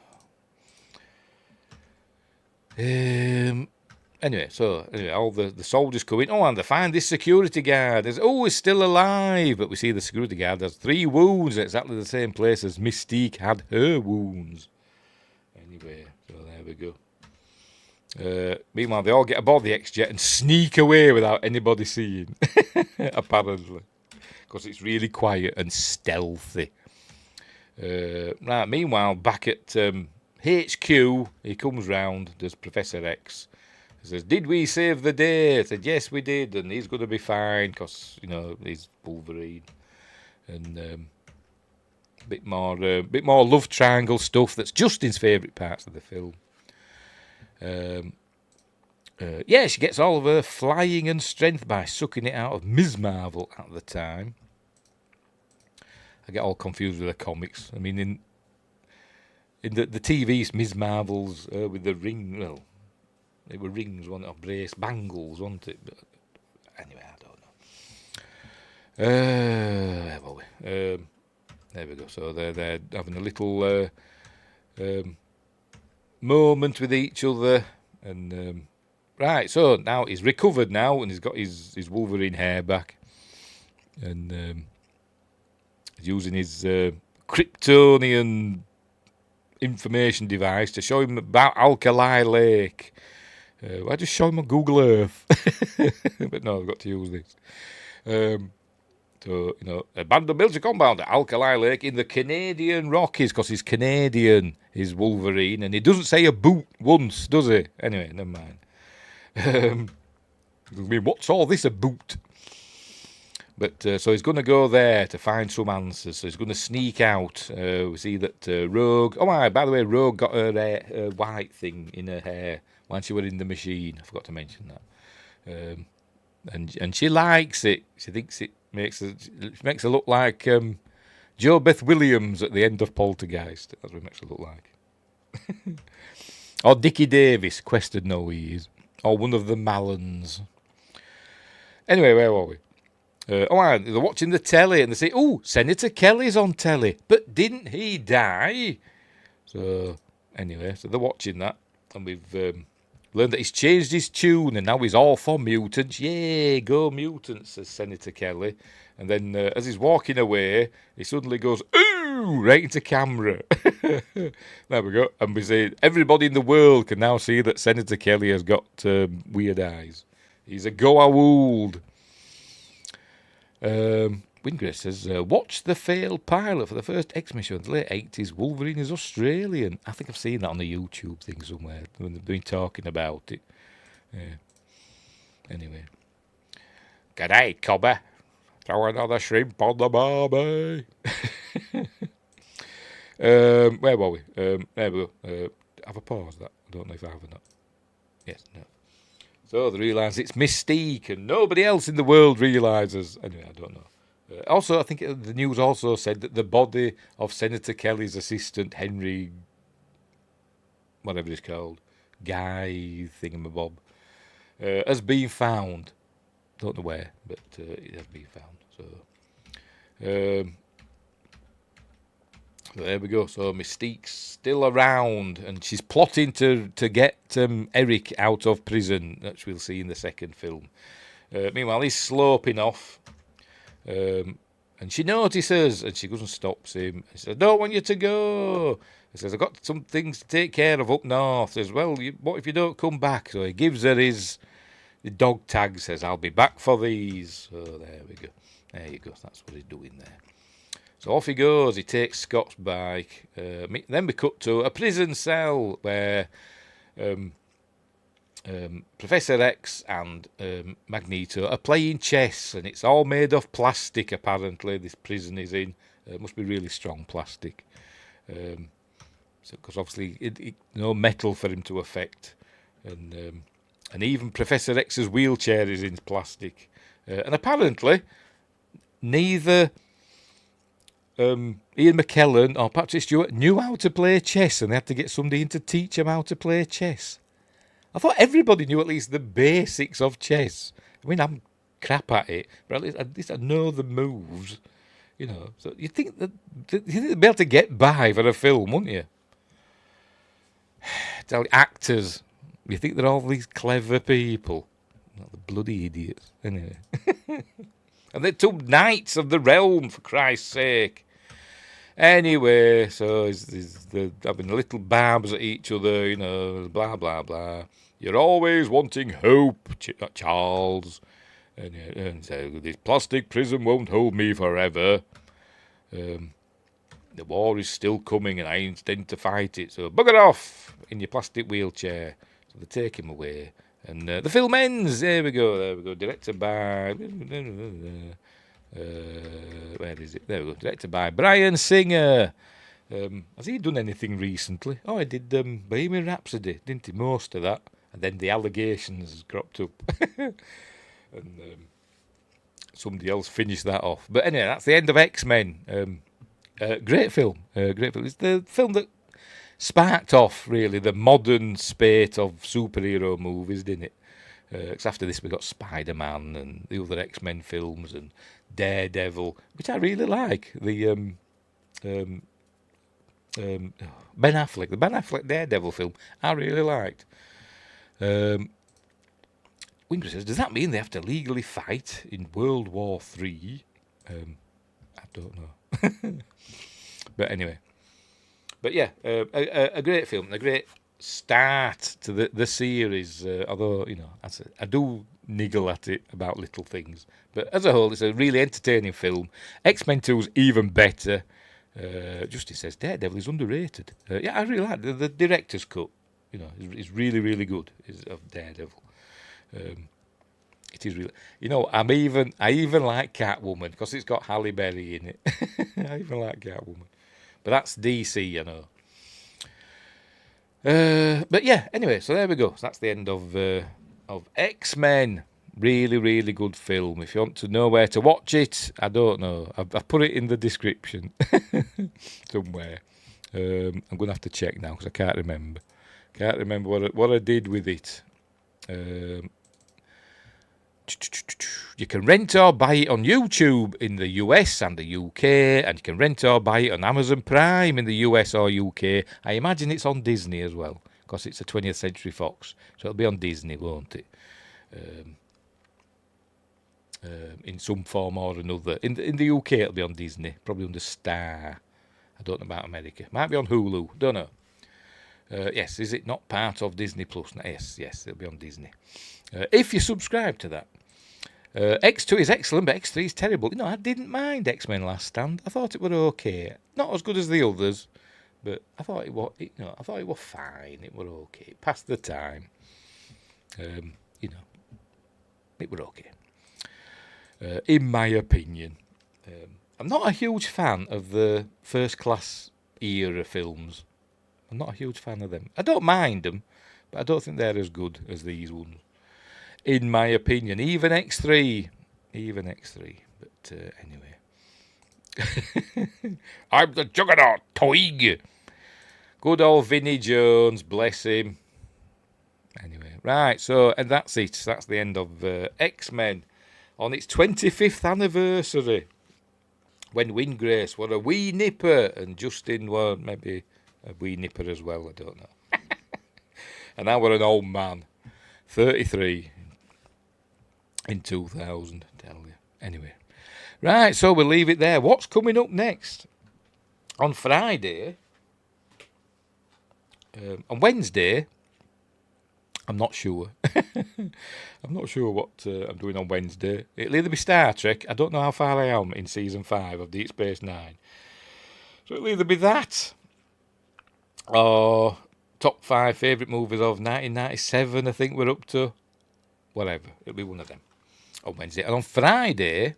know. Anyway, all the soldiers come in. Oh, and they find this security guard. He's still alive. But we see the security guard has 3 wounds at exactly the same place as Mystique had her wounds. Anyway, so there we go. Meanwhile, they all get aboard the X-Jet and sneak away without anybody seeing, apparently, because it's really quiet and stealthy. Right. Meanwhile, back at HQ, he comes round. There's Professor X. He says, "Did we save the day?" I said, "Yes, we did, and he's going to be fine because he's Wolverine." And a bit more love triangle stuff. That's Justin's favourite parts of the film. She gets all of her flying and strength by sucking it out of Ms. Marvel at the time. I get all confused with the comics. I mean, in the TV, it's Ms. Marvel's with the ring. Well, they were rings, wasn't it? Or brace bangles, wasn't it? But anyway, I don't know. Where were we? There we go. So they're having a little moment with each other, and right. So now he's recovered now, and he's got his Wolverine hair back, and he's using his Kryptonian information device to show him about Alkali Lake. I just show him on Google Earth, but no, I've got to use this. So, abandoned military compound at Alkali Lake in the Canadian Rockies, because he's Canadian, he's Wolverine, and he doesn't say a boot once, does he? Anyway, never mind. I mean, what's all this, a boot? But so he's going to go there to find some answers. So he's going to sneak out. We see that Rogue. Oh, by the way, Rogue got her white thing in her hair when she was in the machine. I forgot to mention that. And she likes it. She thinks it makes her look like Jo Beth Williams at the end of Poltergeist. That's what it makes her look like. Or Dickie Davis, Quest of No Ease. Or one of the Mallons. Anyway, where were we? They're watching the telly and they say, "Oh, Senator Kelly's on telly, but didn't he die?" So anyway, so they're watching that, and we've learned that he's changed his tune and now he's all for mutants. Yay, go mutants, says Senator Kelly. And then as he's walking away, he suddenly goes, ooh, right into camera. There we go. And we say, everybody in the world can now see that Senator Kelly has got weird eyes. He's a go-a-wold. Wingray says, watch the failed pilot for the first X-Men show in the late 80s. Wolverine is Australian. I think I've seen that on the YouTube thing somewhere when they've been talking about it. Yeah. Anyway. G'day, Cobber. Throw another shrimp on the barbie. Where were we? There we go. Have a pause that. I don't know if I have or not. Yes, no. So they realise it's Mystique and nobody else in the world realises. Anyway, I don't know. Also, I think the news also said that the body of Senator Kelly's assistant, Henry, whatever he's called, Guy thingamabob, has been found. Don't know where, but it has been found. So there we go. So Mystique's still around, and she's plotting to get Eric out of prison, which we'll see in the second film. Meanwhile, he's sloping off. And she notices, and she goes and stops him. She says, I don't want you to go. He says, I've got some things to take care of up north. Says, well, what if you don't come back? So he gives her his dog tag, says, I'll be back for these. So there we go. There you go. That's what he's doing there. So off he goes. He takes Scott's bike. Then we cut to a prison cell where Professor X and Magneto are playing chess, and it's all made of plastic, apparently, this prison is in. It must be really strong plastic. Because obviously no metal for him to affect. And even Professor X's wheelchair is in plastic. And apparently, neither Ian McKellen or Patrick Stewart knew how to play chess, and they had to get somebody in to teach them how to play chess. I thought everybody knew at least the basics of chess. I mean, I'm crap at it, but at least I know the moves. You know, so you'd think they'd be able to get by for a film, wouldn't you? Tell actors, you think they're all these clever people. Not the bloody idiots. Anyway. And they're two knights of the realm, for Christ's sake. Anyway, so they're having little barbs at each other, you know, blah, blah, blah. You're always wanting hope, Charles. And so this plastic prison won't hold me forever. The war is still coming and I intend to fight it. So bugger off in your plastic wheelchair. So they take him away. And the film ends. There we go. Directed by... where is it? There we go. Directed by Bryan Singer. Has he done anything recently? Oh, he did Bohemian Rhapsody, didn't he? Most of that. And then the allegations cropped up. And somebody else finished that off. But anyway, that's the end of X-Men. Great film. Great film. It's the film that sparked off, really, the modern spate of superhero movies, didn't it? Because after this we got Spider-Man and the other X-Men films and Daredevil, which I really like. The Ben Affleck, the Ben Affleck Daredevil film, I really liked. Winger says, does that mean they have to legally fight in World War III? I don't know. But anyway. But yeah, a great film, a great start to the series, although, you know, I do niggle at it about little things. But as a whole, it's a really entertaining film. X-Men 2 is even better. Justice says Daredevil is underrated. Yeah, I really like the director's cut. You know, is really, really good of Daredevil. It is really, you know, I even like Catwoman because it's got Halle Berry in it. I even like Catwoman, but that's DC, you know. But yeah, anyway, so there we go. So that's the end of X-Men. Really, really good film. If you want to know where to watch it, I don't know. I've put it in the description somewhere. I'm going to have to check now because I can't remember. Can't remember what I did with it. You can rent or buy it on YouTube in the US and the UK, and you can rent or buy it on Amazon Prime in the US or UK. I imagine it's on Disney as well, because it's a 20th Century Fox, so it'll be on Disney, won't it? in some form or another. In the UK, it'll be on Disney, probably under Star. I don't know about America. Might be on Hulu. Don't know. Yes, is it not part of Disney Plus? Yes, it'll be on Disney. If you subscribe to that. X2 is excellent, but X3 is terrible. You know, I didn't mind X-Men Last Stand. I thought it were okay. Not as good as the others, but I thought it was. I thought it was fine. It were okay. It passed the time. It were okay. In my opinion, I'm not a huge fan of the First Class era films. I'm not a huge fan of them. I don't mind them, but I don't think they're as good as these ones. In my opinion, even X3. But anyway. I'm the Juggernaut, TOYG. Good old Vinnie Jones, bless him. Anyway, right, so, and that's it. That's the end of X-Men on its 25th anniversary. When Windgrace were a wee nipper and Justin were maybe a wee nipper as well, I don't know. And I were an old man, 33 in 2000, tell you. Anyway, right, so we'll leave it there. What's coming up next? On Friday, on Wednesday, I'm not sure. I'm not sure what I'm doing on Wednesday. It'll either be Star Trek. I don't know how far I am in season 5 of Deep Space Nine. So it'll either be that or top 5 favourite movies of 1997, I think we're up to. Whatever. It'll be one of them on Wednesday. And on Friday,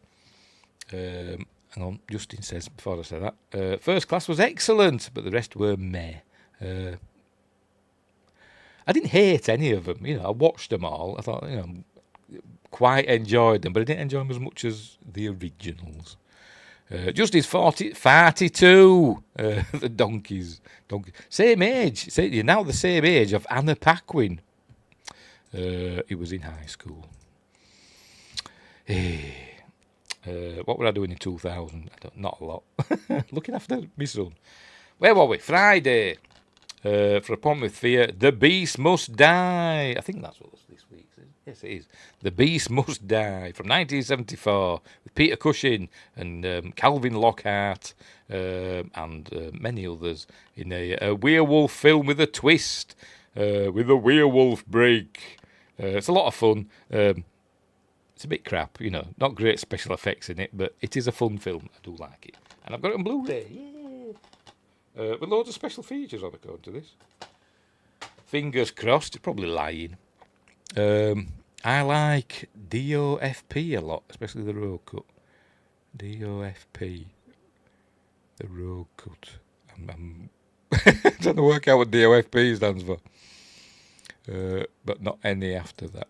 hang on, Justin says, before I say that, First Class was excellent, but the rest were meh. I didn't hate any of them. I watched them all. I thought, quite enjoyed them, but I didn't enjoy them as much as the originals. Justin's 42. The donkeys. Same age. You're now the same age of Anna Paquin. He was in high school. What were I doing in 2000? Not a lot. Looking after my son. Where were we? Friday. For Appointment with Fear, The Beast Must Die. I think that's what this week's is. Yes, it is. The Beast Must Die from 1974 with Peter Cushing and Calvin Lockhart and many others in a werewolf film with a twist, with a werewolf break. It's a lot of fun. It's a bit crap, not great special effects in it, but it is a fun film. I do like it. And I've got it on Blu-ray. Yeah. With loads of special features on according to this. Fingers crossed, it's probably lying. I like DOFP a lot, especially the road cut. DOFP. The road cut. I'm trying to work out what DOFP stands for. But not any after that.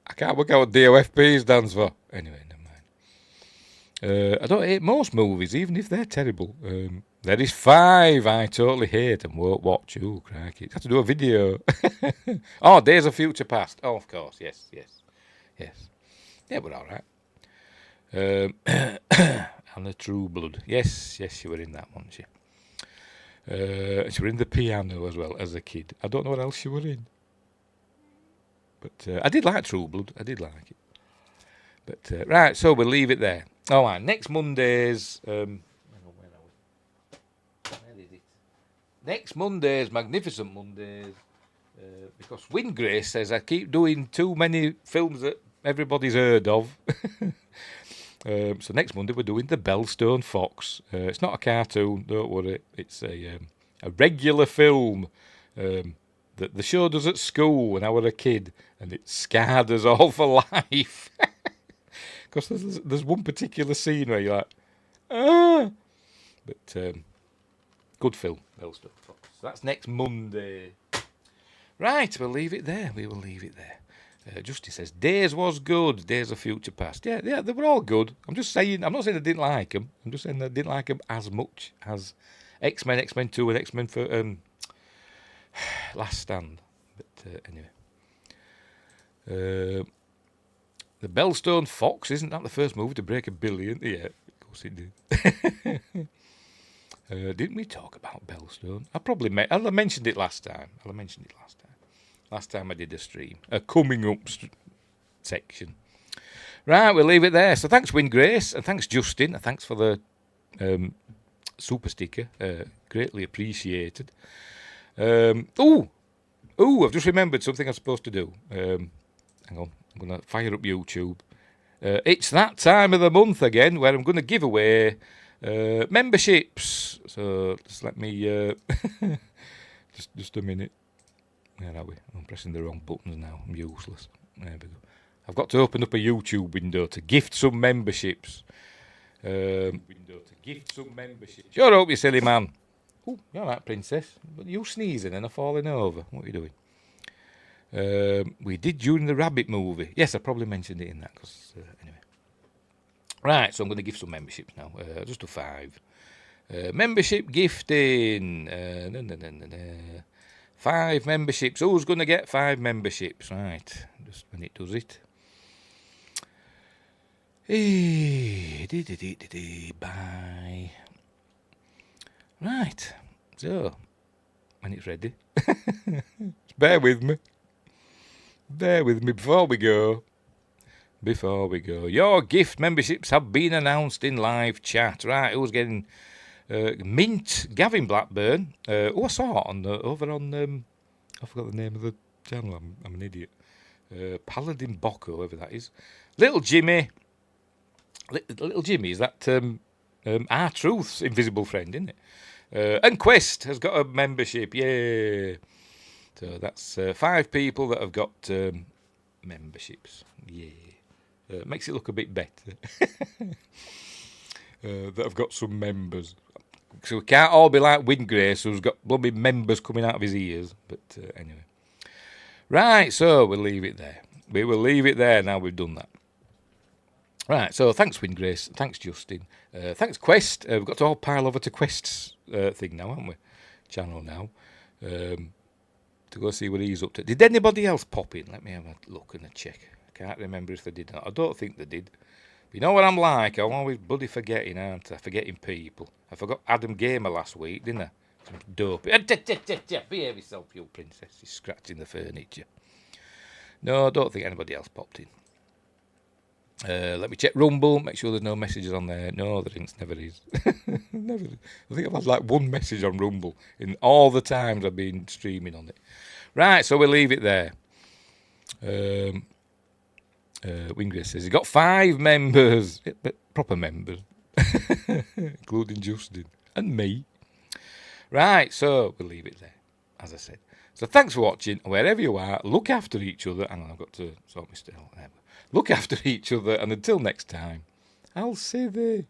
I can't work out what DOFP stands for. Anyway, never mind. I don't hate most movies, even if they're terrible. There is 5 I totally hate and won't watch. Ooh, crikey. I have to do a video. Oh, Days of Future Past. Oh, of course. Yes. Yeah, we're all right. Anna True Blood. Yes, she were in that one, she. She were in The Piano as well as a kid. I don't know what else she were in. But I did like True Blood. I did like it. But right, so we'll leave it there. All right, next Monday's... hang on, where are we? Where is it? Next Monday's, Magnificent Mondays, because Windgrace says I keep doing too many films that everybody's heard of. So next Monday we're doing The Bellstone Fox. It's not a cartoon, don't worry. It's a regular film that they showed us at school when I was a kid, and it scarred us all for life. Because there's one particular scene where you're like, ah! But good film, Bellstone Fox. So that's next Monday. Right, we'll leave it there. We will leave it there. Justy says, Days was good, Days of Future Past. Yeah, they were all good. I'm not saying I didn't like them. I'm just saying I didn't like them as much as X-Men, X-Men 2 and X-Men for Last Stand. But anyway. The Bellstone Fox, isn't that the first movie to break $1 billion? Yeah, of course it did. Didn't we talk about Bellstone? I mentioned it last time. last time I did a stream. A coming up section. Right, we'll leave it there. So thanks, Win Grace, and thanks, Justin. And thanks for the super sticker. Greatly appreciated. I've just remembered something I'm supposed to do. Hang on, I'm going to fire up YouTube. It's that time of the month again where I'm going to give away memberships. So just let me... just a minute. Where are we? I'm pressing the wrong buttons now. I'm useless. There we go. I've got to open up a YouTube window to gift some memberships. Shut up, you silly man. Oh, you're right, princess. But you sneezing and I'm falling over. What are you doing? We did during the Rabbit movie. Yes, I probably mentioned it in that. Cause, anyway. Right, so I'm going to give some memberships now. Just do 5. Membership gifting. 5 memberships. Who's going to get 5 memberships? Right, just when it does it. Bye. Right, so when it's ready, bear with me before we go. Your gift memberships have been announced in live chat. Right, who's getting Mint Gavin Blackburn? I saw it on over on I forgot the name of the channel. I'm an idiot. Paladin Bocco, whoever that is. Little Jimmy. Little Jimmy is that R-Truth's invisible friend, isn't it? And Quest has got a membership. Yay! So that's 5 people that have got memberships. Yay! Makes it look a bit better. That have got some members. So we can't all be like Windgrace, who's got bloody members coming out of his ears. But anyway. Right, so we'll leave it there. We will leave it there now we've done that. Right, so thanks, Windgrace. Thanks, Justin. Thanks, Quest. We've got to all pile over to Quest's thing now, haven't we? Channel now. To go see what he's up to. Did anybody else pop in? Let me have a look and a check. I can't remember if they did or not. I don't think they did. But you know what I'm like? I'm always bloody forgetting, aren't I? Forgetting people. I forgot Adam Gamer last week, didn't I? Some dope. Behave yourself, you princess. He's scratching the furniture. No, I don't think anybody else popped in. Let me check Rumble, make sure there's no messages on there. No, there never is. Never. I think I've had like 1 message on Rumble in all the times I've been streaming on it. Right, so we'll leave it there. Wingray says he's got 5 members, proper members, including Justin and me. Right, so we'll leave it there, as I said. So thanks for watching. Wherever you are, look after each other. Hang on, I've got to sort my still. Look after each other, and until next time, I'll see thee.